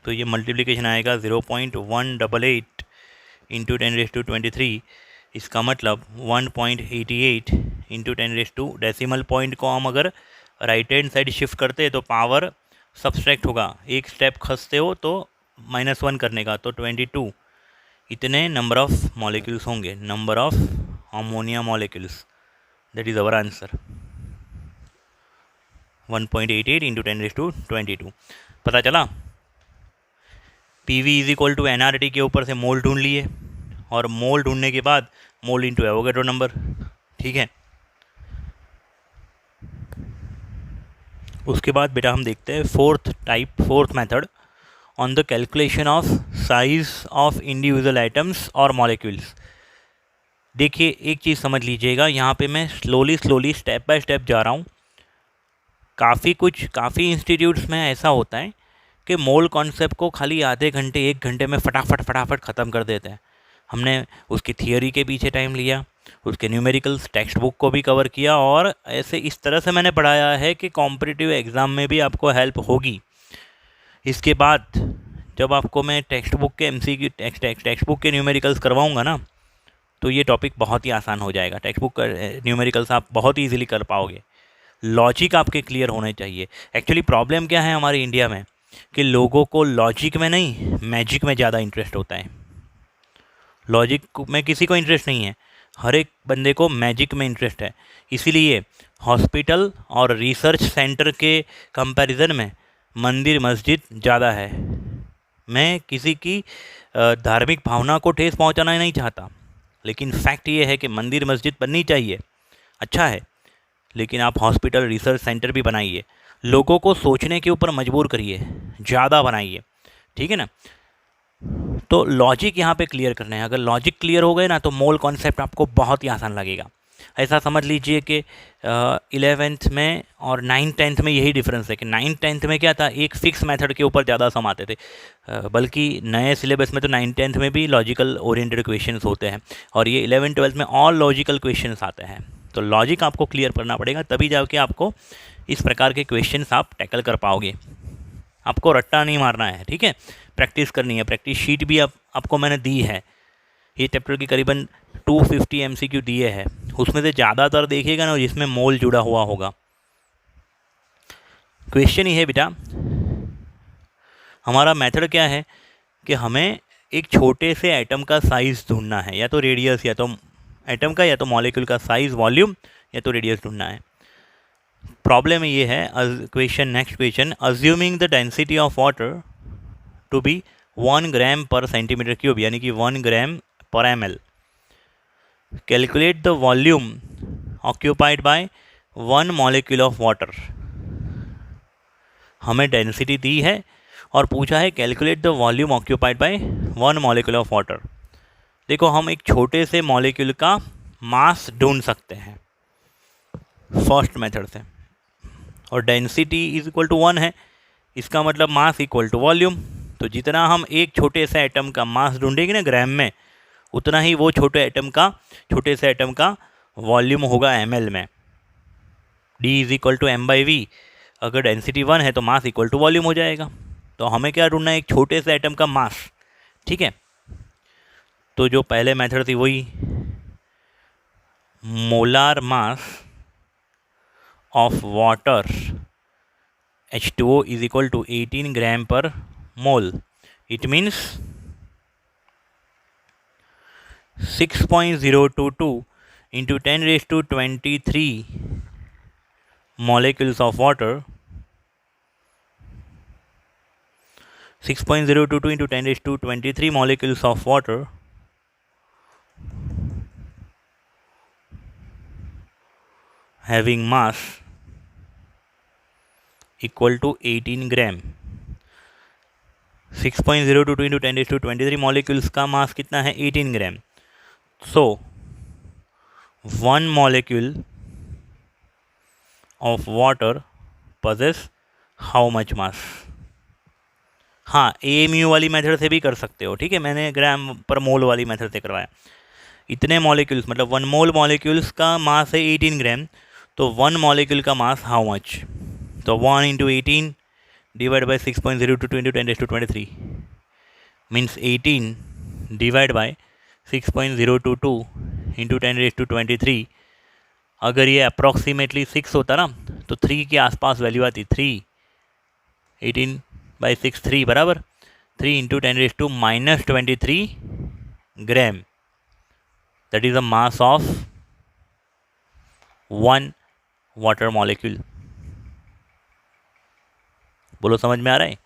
तो ये मल्टीप्लिकेशन आएगा 0.188 इंटू 10⁻23। इसका मतलब 1.88 इंटू 10⁻, डेसिमल पॉइंट को हम अगर राइट हैंड साइड शिफ्ट करते हैं तो पावर सब्सट्रैक्ट होगा, एक स्टेप खसते हो तो -1 करने का, तो 22 इतने नंबर ऑफ मॉलिक्यूल्स होंगे, number of ammonia molecules. That is our answer, 1.88 into 10⁻22। पता चला? PV is equal to NRT के ऊपर से मोल ढूंढ लिए, और मोल ढूंढने के बाद मोल इंटू एवोगैड्रो नंबर। ठीक है, उसके बाद बेटा हम देखते हैं fourth method on the calculation of size of individual items और मॉलिक्यूल्स। देखिए एक चीज़ समझ लीजिएगा, यहाँ पे मैं स्लोली स्टेप बाय स्टेप जा रहा हूँ। काफ़ी इंस्टीट्यूट्स में ऐसा होता है कि मोल कॉन्सेप्ट को खाली आधे घंटे 1 घंटे में फटाफट ख़त्म कर देते हैं। हमने उसकी थियोरी के पीछे टाइम लिया, उसके न्यूमेरिकल्स टेक्स्ट बुक को भी कवर किया, और ऐसे इस तरह से मैंने पढ़ाया है कि कॉम्पिटिटिव एग्ज़ाम में भी आपको हेल्प होगी। इसके बाद जब आपको मैं टेक्स्ट बुक के MCQ टेक्स्ट बुक के न्यूमेरिकल्स करवाऊँगा ना, तो ये टॉपिक बहुत ही आसान हो जाएगा। टेक्स्ट बुक का न्यूमेरिकल्स आप बहुत ही ईजिली कर पाओगे। लॉजिक आपके क्लियर होने चाहिए। एक्चुअली प्रॉब्लम क्या है हमारे इंडिया में कि लोगों को लॉजिक में नहीं, मैजिक में ज़्यादा इंटरेस्ट होता है। लॉजिक में किसी को इंटरेस्ट नहीं है, हर एक बंदे को मैजिक में इंटरेस्ट है। इसीलिए हॉस्पिटल और रिसर्च सेंटर के कंपैरिजन में मंदिर मस्जिद ज़्यादा है। मैं किसी की धार्मिक भावना को ठेस पहुंचाना नहीं चाहता, लेकिन फैक्ट ये है कि मंदिर मस्जिद बननी चाहिए, अच्छा है, लेकिन आप हॉस्पिटल रिसर्च सेंटर भी बनाइए, लोगों को सोचने के ऊपर मजबूर करिए, ज़्यादा बनाइए। ठीक है ना? तो लॉजिक यहाँ पे क्लियर करना है। अगर लॉजिक क्लियर हो गए ना तो मोल कॉन्सेप्ट आपको बहुत ही आसान लगेगा। ऐसा समझ लीजिए कि 11th में और 9th-10th में यही डिफरेंस है कि 9th-10th में क्या था, एक फिक्स मेथड के ऊपर ज़्यादा सम आते थे, बल्कि नए सिलेबस में तो 9th-10th में भी लॉजिकल ओरिएंटेड क्वेश्चंस होते हैं, और ये 11th-12th में ऑल लॉजिकल क्वेश्चंस आते हैं। तो लॉजिक आपको क्लियर करना पड़ेगा, तभी जाके आपको इस प्रकार के क्वेश्चंस आप टैकल कर पाओगे। आपको रट्टा नहीं मारना है, ठीक है, प्रैक्टिस करनी है। प्रैक्टिस शीट भी आपको मैंने दी है, ये चैप्टर की करीबन 250 MCQ दिए हैं, उसमें से ज़्यादातर देखिएगा ना जिसमें मोल जुड़ा हुआ होगा। क्वेश्चन ये है बेटा, हमारा मेथड क्या है कि हमें एक छोटे से एटम का साइज़ ढूंढना है, या तो रेडियस, या तो एटम का, या तो मॉलिक्यूल का साइज़, वॉल्यूम, या तो रेडियस ढूंढना है। प्रॉब्लम ये है, next question, assuming the density of water to be 1 gram per centimetre cube, यानी कि 1 gram per ml, calculate the volume occupied by 1 molecule of water. हमें डेंसिटी दी है और पूछा है calculate the volume occupied by 1 molecule of water. देखो, हम एक छोटे से मॉलिक्यूल का मास ढूंढ सकते हैं फर्स्ट मेथड से, और डेंसिटी इज इक्वल टू 1 है, इसका मतलब मास इक्वल टू वॉल्यूम। तो जितना हम एक छोटे से एटम का मास ढूंढेंगे ना ग्राम में, उतना ही वो छोटे से एटम का वॉल्यूम होगा ml में। D is equal to m/v, अगर डेंसिटी 1 है तो मास इक्वल टू वॉल्यूम हो जाएगा। तो हमें क्या ढूंढना है, एक छोटे से एटम का मास। ठीक है, तो जो पहले मेथड थी वही, molar mass of water H2O is equal to 18 gram per mole. It means 6.022 into 10⁻23 molecules of water, 6.022 into 10⁻23 molecules of water having mass equal to 18 gram। 6.022 into 10⁻23 molecules का मास कितना है, 18 ग्राम। So 1 molecule of water possess how much mass. हाँ, AMU वाली method से भी कर सकते हो, ठीक है, मैंने ग्राम पर मोल वाली मेथड से करवाया। इतने मॉलिक्यूल्स मतलब 1 मोल मॉलिक्यूल्स का मास है 18 ग्राम, तो 1 मॉलिक्यूल का मास हाउ मच, तो 1 into 18 divide by 6.022 into 10⁻23 means 18 divide by 6.022 into 10⁻23। अगर ये अप्रॉक्सीमेटली 6 होता ना तो 3 के आसपास वैल्यू आती। 3 18/6 3 बराबर 3 into 10⁻⁻23 gram, that is the mass of 1 water molecule. बोलो समझ में आ रहा है?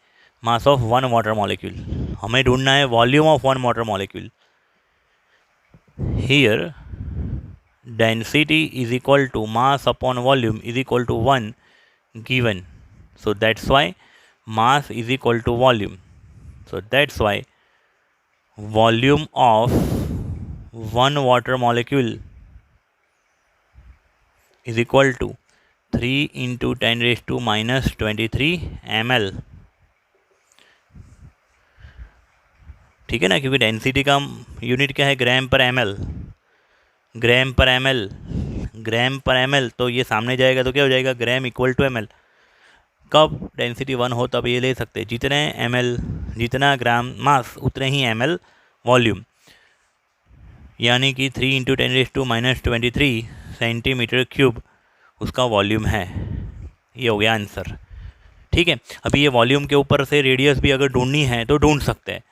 Mass of 1 water molecule. हमें ढूंढना है volume of 1 water molecule. Here density is equal to mass upon volume is equal to 1 given, so that's why mass is equal to volume, so that's why volume of 1 water molecule is equal to 3 into 10⁻⁻23 ml। ठीक है ना, क्योंकि density का unit क्या है, ग्राम per ml, ग्राम per ml, ग्राम per ml, तो ये सामने जाएगा तो क्या हो जाएगा, ग्राम इक्वल टू ml। कब डेंसिटी 1 हो तब ये ले सकते हैं, जितने ml जितना ग्राम मास उतने ही ml वॉल्यूम, यानी कि 3 इंटू 10⁻⁻23 सेंटीमीटर क्यूब उसका वॉल्यूम है। ये हो गया आंसर, ठीक है। अभी ये वॉल्यूम के ऊपर से रेडियस भी अगर ढूंढनी है तो ढूंढ सकते हैं।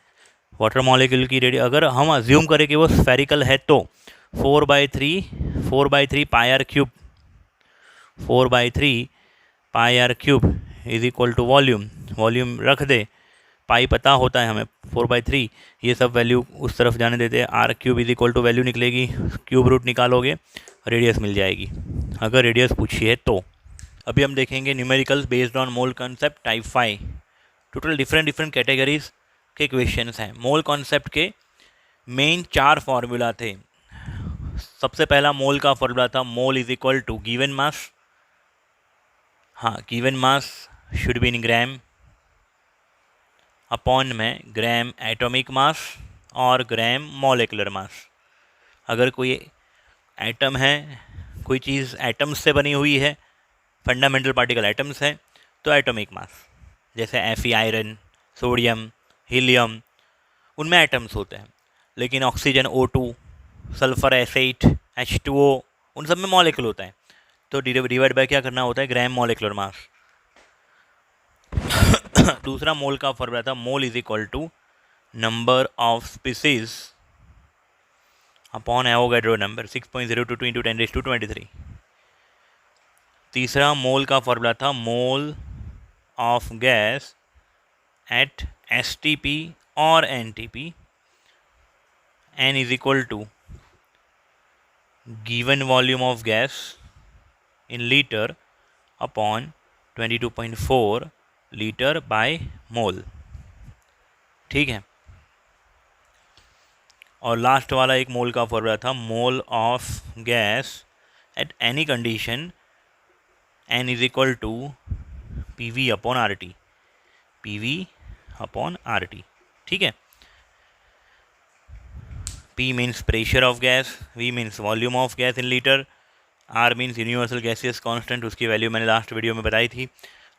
वाटर मॉलिक्यूल की रेडियस अगर हम अज्यूम करें कि वो स्फेरिकल है तो 4/3 pi r cube, 4/3 pi r cube is equal to volume, volume रख दे, पाई पता होता है हमें 4/3, ये सब वैल्यू उस तरफ जाने देते हैं, r cube is equal to value निकलेगी, क्यूब रूट निकालोगे रेडियस मिल जाएगी, अगर रेडियस पूछी है तो। अभी हम देखेंगे numericals based on mole concept type 5। Total different categories के क्वेश्चंस हैं। मोल कॉन्सेप्ट के मेन 4 फार्मूला थे। सबसे पहला मोल का फार्मूला था mole is equal to given mass, हाँ given mass should be in gram upon में ग्राम एटॉमिक मास और ग्राम मॉलिक्यूलर मास। अगर कोई एटम है, कोई चीज़ एटम्स से बनी हुई है, फंडामेंटल पार्टिकल एटम्स है, तो एटॉमिक मास, जैसे Fe आयरन, सोडियम, हीलियम, उनमें एटम्स होते हैं। लेकिन oxygen O2, sulphur asset H2O, उन सब में मॉलिक्यूल होता है, तो डिवाइड बाय क्या करना होता है, ग्राम मॉलिक्यूलर मास। दूसरा मोल का फॉर्मूला था mole is equal to number of species upon Avogadro number 6.022 into 10⁻23। तीसरा मोल का फॉर्मूला था mole of gas at STP और NTP, N is equal to given volume of gas in litre upon 22.4 litre by mole, ठीक है। और last वाला एक मोल का फॉर्मूला था mole of gas at any condition, N is equal to PV upon RT, PV upon RT, ठीक है। P means pressure of gas, V means volume of gas in litre, R means universal gaseous constant, उसकी value मैंने last video में बताई थी,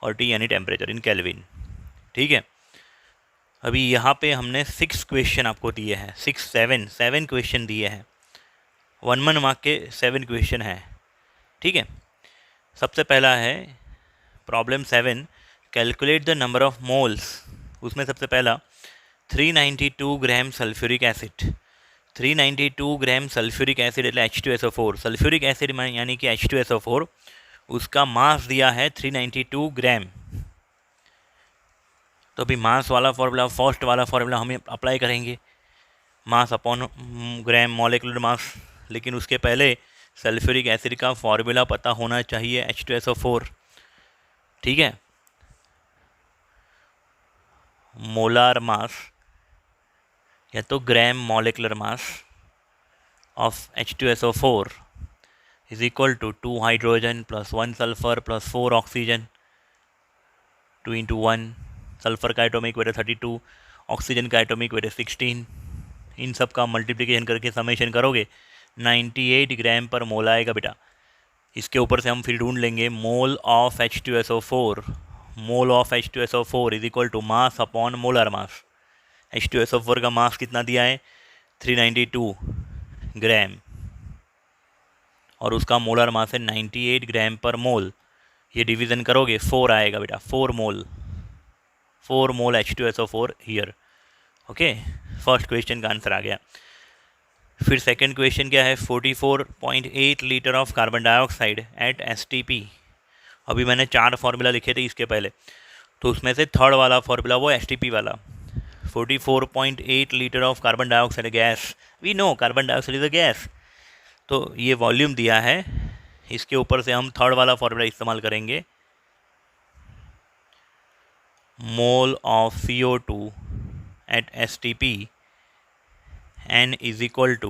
और T यानी temperature in kelvin, ठीक है। अभी यहाँ पे हमने 6 क्वेश्चन आपको दिए हैं, 7 क्वेश्चन दिए हैं, 1 मार्क के 7 क्वेश्चन हैं, ठीक है। सबसे पहला है problem 7, calculate the number of moles. उसमें सबसे पहला 392 ग्राम सल्फ्यूरिक एसिड, 392 ग्राम सल्फ्यूरिक एसिड એટલે H2SO4, सल्फ्यूरिक एसिड यानी कि H2SO4, उसका मास दिया है 392 ग्राम। तो अभी मास वाला फॉर्मूला, फर्स्ट वाला फॉर्मूला हम अप्लाई करेंगे, मास अपॉन ग्राम मॉलिक्यूलर मास, लेकिन उसके पहले सल्फ्यूरिक एसिड का फॉर्मूला पता होना चाहिए H2SO4, ठीक है। मोलार मास या तो gram molecular mass of H2SO4 is equal to 2 hydrogen plus 1 sulphur plus 4 oxygen, 2 into 1, sulphur का एटॉमिक वेट 32, ऑक्सीजन का एटॉमिक वेट 16। इन सब का मल्टीप्लिकेशन करके समेशन करोगे 98 ग्राम पर मोल आएगा बेटा। इसके ऊपर से हम फिर ढूंढ लेंगे mole of H2SO4। Mole of H2SO4 is equal to mass upon molar mass. H2SO4 का मास कितना दिया है 392 ग्राम और उसका मोलर मास है 98 ग्राम पर मोल। ये डिवीज़न करोगे 4 आएगा बेटा, 4 मोल H2SO4 here. Okay, first question का आंसर आ गया। फिर सेकंड क्वेश्चन क्या है, 44.8 litre of carbon dioxide eight STP। अभी मैंने 4 फार्मूला लिखे थे इसके पहले, तो उसमें से थर्ड वाला फार्मूला वो STP वाला। 44.8 litre of carbon dioxide gas, we know carbon dioxide is a gas, तो ये वॉल्यूम दिया है। इसके ऊपर से हम थर्ड वाला फार्मूला इस्तेमाल करेंगे, mole of CO2 at STP N is equal to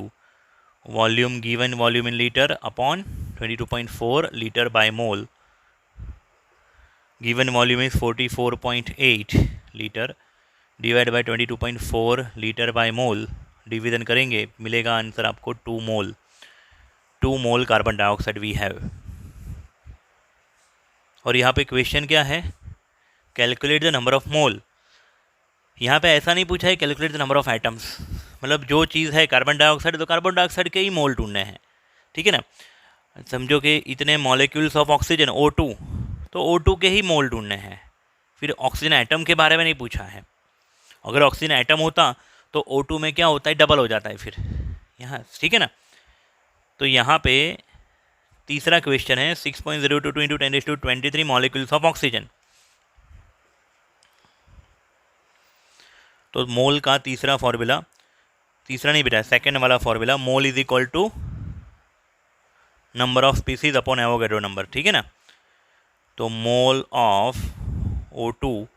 volume given volume in liter upon 22.4 liter by mole. Given volume is 44.8 liter divided by 22.4 liter by mole. Division करेंगे मिलेगा आंसर आपको 2 mole. 2 mole carbon dioxide we have. और यहाँ पे question क्या है, calculate the number of mole. यहाँ पे ऐसा नहीं पूछा है calculate the number of atoms, मतलब जो चीज़ है कार्बन डाइऑक्साइड तो कार्बन डाइऑक्साइड के ही मोल ढूंढने हैं, ठीक है ना। समझो कि इतने मॉलिक्यूल्स ऑफ ऑक्सीजन O2, तो O2 के ही मोल ढूंढने हैं। फिर ऑक्सीजन एटम के बारे में नहीं पूछा है। अगर ऑक्सीजन एटम होता तो O2 में क्या होता है, डबल हो जाता है फिर यहाँ, ठीक है ना। तो यहाँ पे तीसरा क्वेश्चन है 6.022 इंटू 10⁻23 मॉलिक्यूल्स ऑफ ऑक्सीजन। तो मोल का तीसरा फॉर्मूला, तीसरा नहीं बेटा सेकेंड वाला formula, mole is equal to number of species upon Avogadro number, ठीक है ना। तो mole of O2,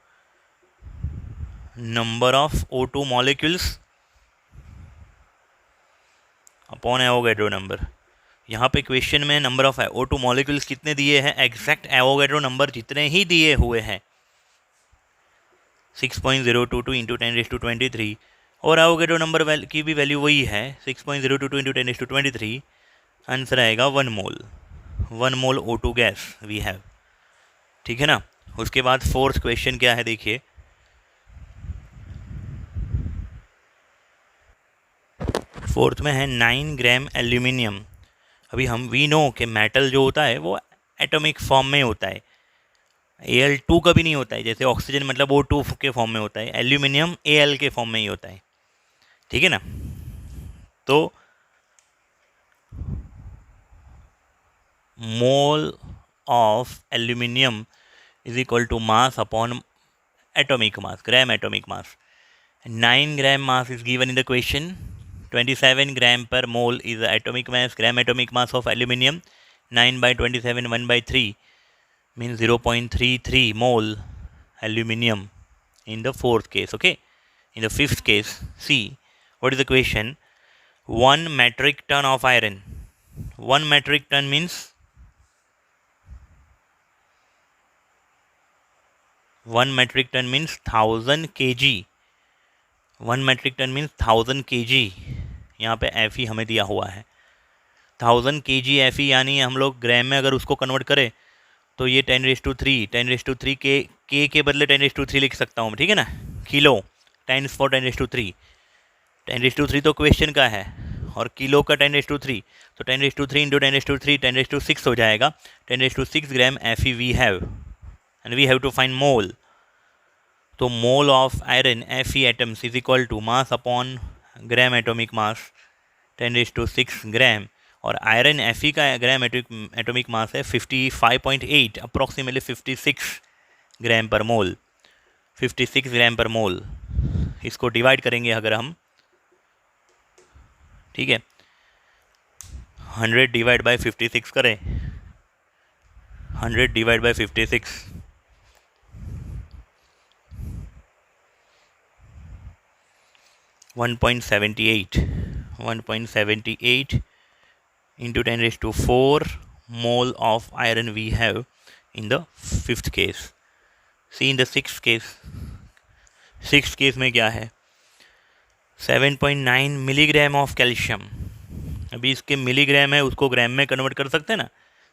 number of O2 molecules upon Avogadro number. यहाँ पे क्वेश्चन में नंबर ऑफ O2 मॉलिक्यूल्स कितने दिए हैं, एग्जैक्ट एवोगैड्रो नंबर जितने ही दिए हुए हैं 6.022 इंटू 10⁻23, और एवोगैड्रो नंबर की भी वैल्यू वही है 6.022 इंटू 10⁻23। आंसर आएगा 1 मोल। 1 मोल O2 गैस वी हैव, ठीक है ना। उसके बाद फोर्थ क्वेश्चन क्या है देखिए, फोर्थ में है 9 ग्राम एल्यूमिनियम। अभी हम वी नो कि मेटल जो होता है वो एटॉमिक फॉर्म में होता है, Al2 कभी नहीं होता है, जैसे ऑक्सीजन मतलब O2 के फॉर्म में होता है, एल्यूमिनियम Al के फॉर्म में ही होता है, ठीक है ना। तो mole of aluminium is equal to mass upon atomic mass, gram atomic mass. 9 gram mass is given in the question. 27 gram per mole is the atomic mass, gram atomic mass of aluminium. 9 by 27, 1 by 3 means 0.33 mole aluminium in the fourth case. Okay, in the fifth case, see what is the question. 1 metric ton of iron. 1 metric ton means 1000 kg. 1 metric ton means 1000 kg। यहाँ पे Fe हमें दिया हुआ है 1000 kg Fe, यानी हम लोग ग्राम में अगर उसको कन्वर्ट करें तो ये 10⁻3 के बदले 10⁻3 लिख सकता हूँ, ठीक है ना। किलो टाइम्स फॉर 10⁻3, 10⁻3 तो क्वेश्चन का है और किलो का 10⁻3, तो 10⁻3 इंटू 10⁻3 10⁻6 हो जाएगा। 10⁻6 gram Fe we have and we have to find mole. तो mole of iron Fe atoms is equal to mass upon gram atomic mass 10⁻6 gram, और आयरन Fe का ग्राम एटॉमिक मास है 55.8, अप्रॉक्सीमेटली 56 ग्राम पर मोल। 56 ग्राम per मोल, इसको divide करेंगे अगर हम, ठीक है, 100 डिवाइड बाय 56 करें, 100 divide by 56 1.78 1.78 into 10 raised to 4 mole of iron we have in the fifth case. See in the sixth case में क्या है 7.9 मिलीग्राम ऑफ कैल्शियम. अभी इसके मिलीग्राम है उसको ग्राम में कन्वर्ट कर सकते हैं ना.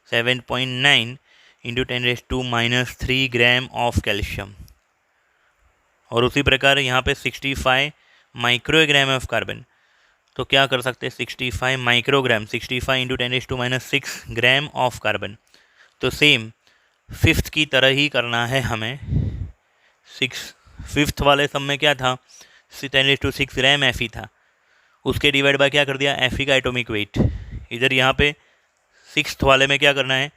7.9 into 10 raise to -3 gram of calcium. और उसी प्रकार यहाँ पे 65 माइक्रोग्राम ऑफ कार्बन. तो क्या कर सकते हैं 65 microgram 65 into 10 raise to -6 gram of carbon. तो सेम फिफ्थ की तरह ही करना है हमें. फिफ्थ वाले सब में क्या था 10⁻⁶ ग्राम Fe था. उसके डिवाइड बाय क्या कर दिया Fe का एटॉमिक वेट. इधर यहाँ पे सिक्स्थ वाले में क्या करना है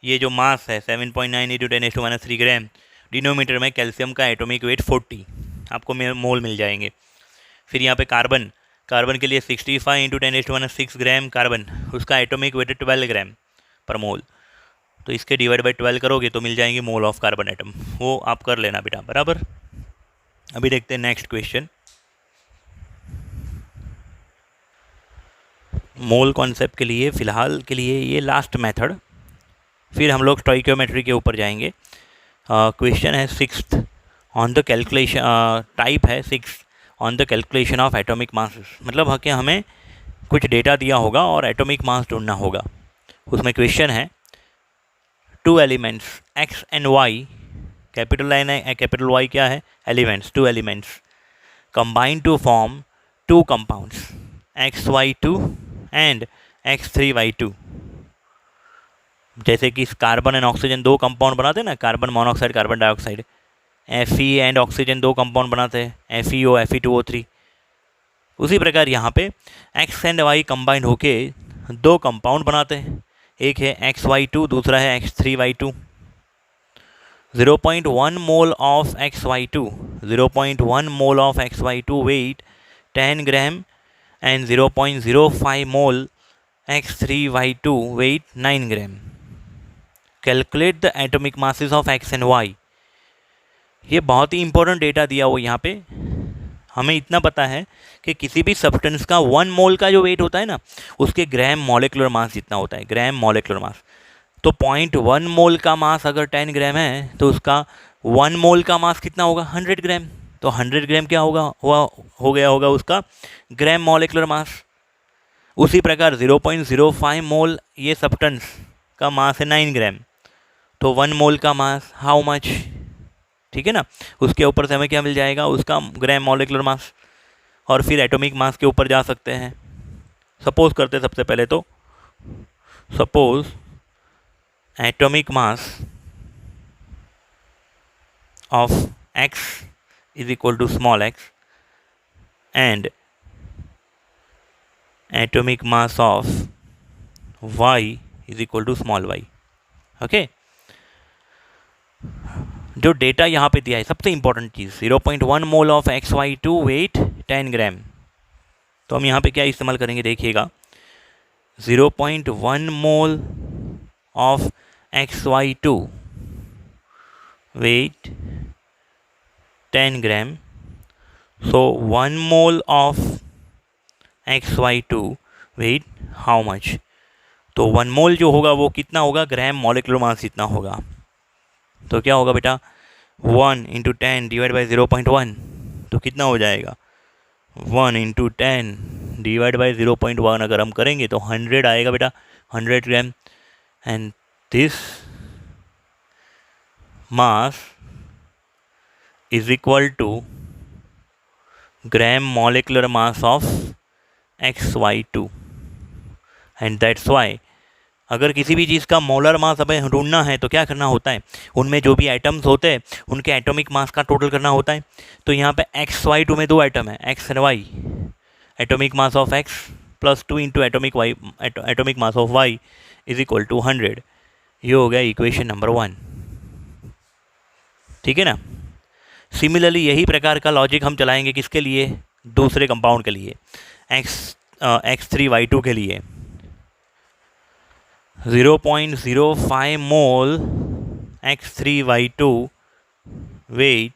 ये जो मास है 7.9 इंटू 10⁻³ ग्राम. डिनोमीटर में कैल्शियम का एटॉमिक वेट 40 आपको मोल मिल जाएंगे. फिर यहाँ पे कार्बन के लिए 65 इंटू 10⁻6 ग्राम कार्बन. उसका एटॉमिक वेट 12 ग्राम पर मोल. तो इसके डिवाइड बाय 12 करोगे तो मिल जाएंगे मोल ऑफ कार्बन एटम. वो आप कर लेना बेटा बराबर. अभी देखते हैं नेक्स्ट क्वेश्चन. मोल कॉन्सेप्ट के लिए फ़िलहाल के लिए ये लास्ट मेथड. फिर हम लोग स्टोइकियोमेट्री के ऊपर जाएंगे. क्वेश्चन है sixth on the calculation. Type है sixth on the calculation of atomic masses. मतलब कि हमें कुछ डेटा दिया होगा और एटॉमिक मास ढूंढना होगा. उसमें क्वेश्चन है 2 elements x and y. Capital line है कैपिटल Y क्या है elements 2 elements combine to form 2 compounds XY2 and X3Y2. जैसे कि कार्बन एंड ऑक्सीजन 2 कंपाउंड बनाते हैं ना. Carbon monoxide carbon dioxide. Fe and oxygen 2 compound बनाते हैं FeO Fe2O3. उसी प्रकार यहाँ पे X एंड Y कंबाइंड होके 2 कंपाउंड बनाते हैं. एक है XY2 दूसरा है X3Y2. 0.1 mole of XY2 0.1 mole of XY2 weight 10 gram and 0.05 mole X3Y2 weight 9 gram. Calculate the atomic masses of X and Y. ये बहुत ही इंपॉर्टेंट डेटा दिया हुआ यहाँ पे. हमें इतना पता है कि किसी भी सब्सटेंस का 1 मोल का जो वेट होता है ना उसके ग्राम मॉलिक्यूलर मास जितना होता है. ग्राम मॉलिक्यूलर मास. तो 0.1 मोल का मास अगर 10 ग्राम है तो उसका 1 मोल का मास कितना होगा 100 ग्राम. तो 100 ग्राम क्या हो गया होगा उसका ग्राम मॉलिक्यूलर मास. उसी प्रकार 0.05 मोल ये सब्सटेंस का मास है 9 ग्राम. तो 1 मोल का मास हाउ मच. ठीक है ना. उसके ऊपर से हमें क्या मिल जाएगा उसका ग्राम मॉलिक्यूलर मास. और फिर एटॉमिक मास के ऊपर जा सकते हैं. सपोज करते सबसे पहले तो suppose atomic mass of X is equal to small x and atomic mass of Y is equal to small y. Okay. जो डेटा यहाँ पे दिया है सबसे इंपॉर्टेंट चीज़ 0.1 mole of XY2 weight 10 gram. तो हम यहाँ पे क्या इस्तेमाल करेंगे देखिएगा 0.1 mole of XY2 weight 10 gram. So 1 mole of XY2 weight how much. तो 1 मोल जो होगा वो कितना होगा ग्राम मॉलिक्यूलर मास जितना होगा. तो क्या होगा बेटा 1 इंटू 10 डिवाइड बाई 0.1. तो कितना हो जाएगा 1 इंटू 10 डिवाइड बाई 0.1 अगर हम करेंगे तो 100 आएगा बेटा 100 gram. And this mass is equal to gram molecular mass of XY2 and that's why अगर किसी भी चीज़ का मोलर मास हमें ढूंढना है तो क्या करना होता है उनमें जो भी एटम्स होते हैं उनके एटॉमिक मास का टोटल करना होता है. तो यहाँ पे XY2 में 2 एटम है X and Y. Atomic mass of X plus 2 into atomic mass of Y is equal to 100. ये हो गया इक्वेशन नंबर 1. ठीक है ना. सिमिलरली यही प्रकार का लॉजिक हम चलाएंगे किसके लिए दूसरे कंपाउंड के लिए X3Y2 के लिए 0.05 मोल X3Y2 वेट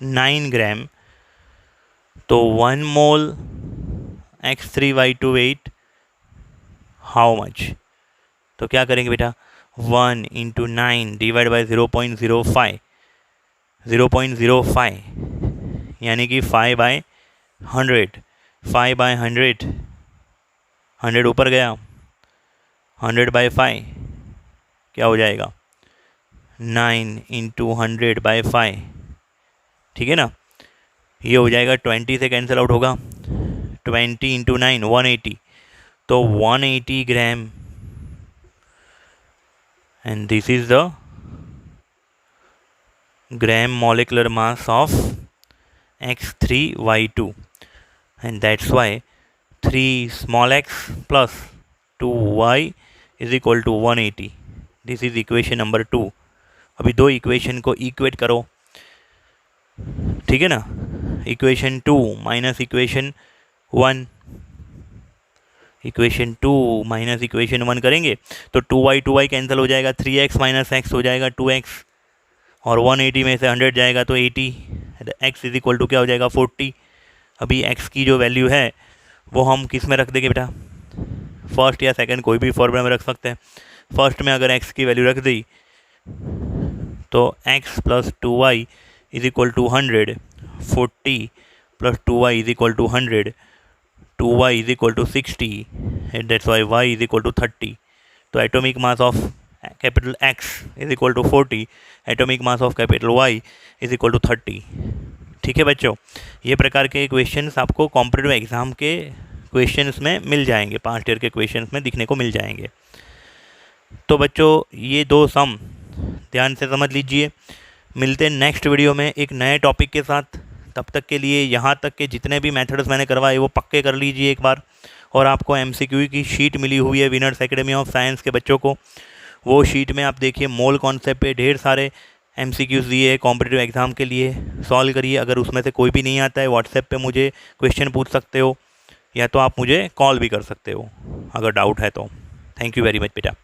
9 ग्राम. तो 1 मोल X3Y2 वेट हाउ मच, तो क्या करेंगे बेटा 1 इंटू 9 डिवाइड बाई 0.05, 0.05 यानी कि 5/100, 5/100, 100 ऊपर गया, 100/5 क्या हो जाएगा 9 इंटू 100/5, ठीक है ना। ये हो जाएगा 20 से कैंसिल आउट होगा, 20 इंटू 9 180, तो 180 ग्राम, and this is the gram molecular mass of X3Y2, and that's why 3 small x plus 2y is equal to 180. This is equation number 2. अभी दो इक्वेशन को इक्वेट करो, ठीक है ना। Equation 2 minus equation 1, equation 2 minus equation 1 करेंगे तो 2y cancel हो जाएगा, 3x माइनस x हो जाएगा 2x, और 180 में से 100 जाएगा तो 80, x इज इक्वल टू क्या हो जाएगा 40। अभी x की जो वैल्यू है वो हम किस में रख देंगे बेटा, फर्स्ट या सेकंड कोई भी फॉर्मूला में रख सकते हैं। फर्स्ट में अगर x की वैल्यू रख दी तो x plus 2y is equal to 100, 40 plus 2y is equal to 100, 2y is equal to 60, and that's why y is equal to 30. तो atomic mass of capital X is equal to 40, atomic mass of capital Y is equal to 30। ठीक है बच्चों, ये प्रकार के questions आपको competitive exam के questions में मिल जाएंगे, 5 ईयर के क्वेश्चंस में दिखने को मिल जाएंगे। तो बच्चों ये दो सम ध्यान से समझ लीजिए। मिलते हैं नेक्स्ट वीडियो में एक नए टॉपिक के साथ। तब तक के लिए यहाँ तक के जितने भी मेथड्स मैंने करवाए वो पक्के कर लीजिए एक बार। और आपको MCQ की शीट मिली हुई है विनर्स एकेडमी ऑफ साइंस के बच्चों को, वो शीट में आप देखिए मोल कॉन्सेप्ट पे ढेर सारे MCQs दिए हैं कॉम्पिटिटिव एग्ज़ाम के लिए, सॉल्व करिए। अगर उसमें से कोई भी नहीं आता है व्हाट्सएप पे मुझे क्वेश्चन पूछ सकते हो, या तो आप मुझे कॉल भी कर सकते हो अगर डाउट है तो। थैंक यू वेरी मच बेटा।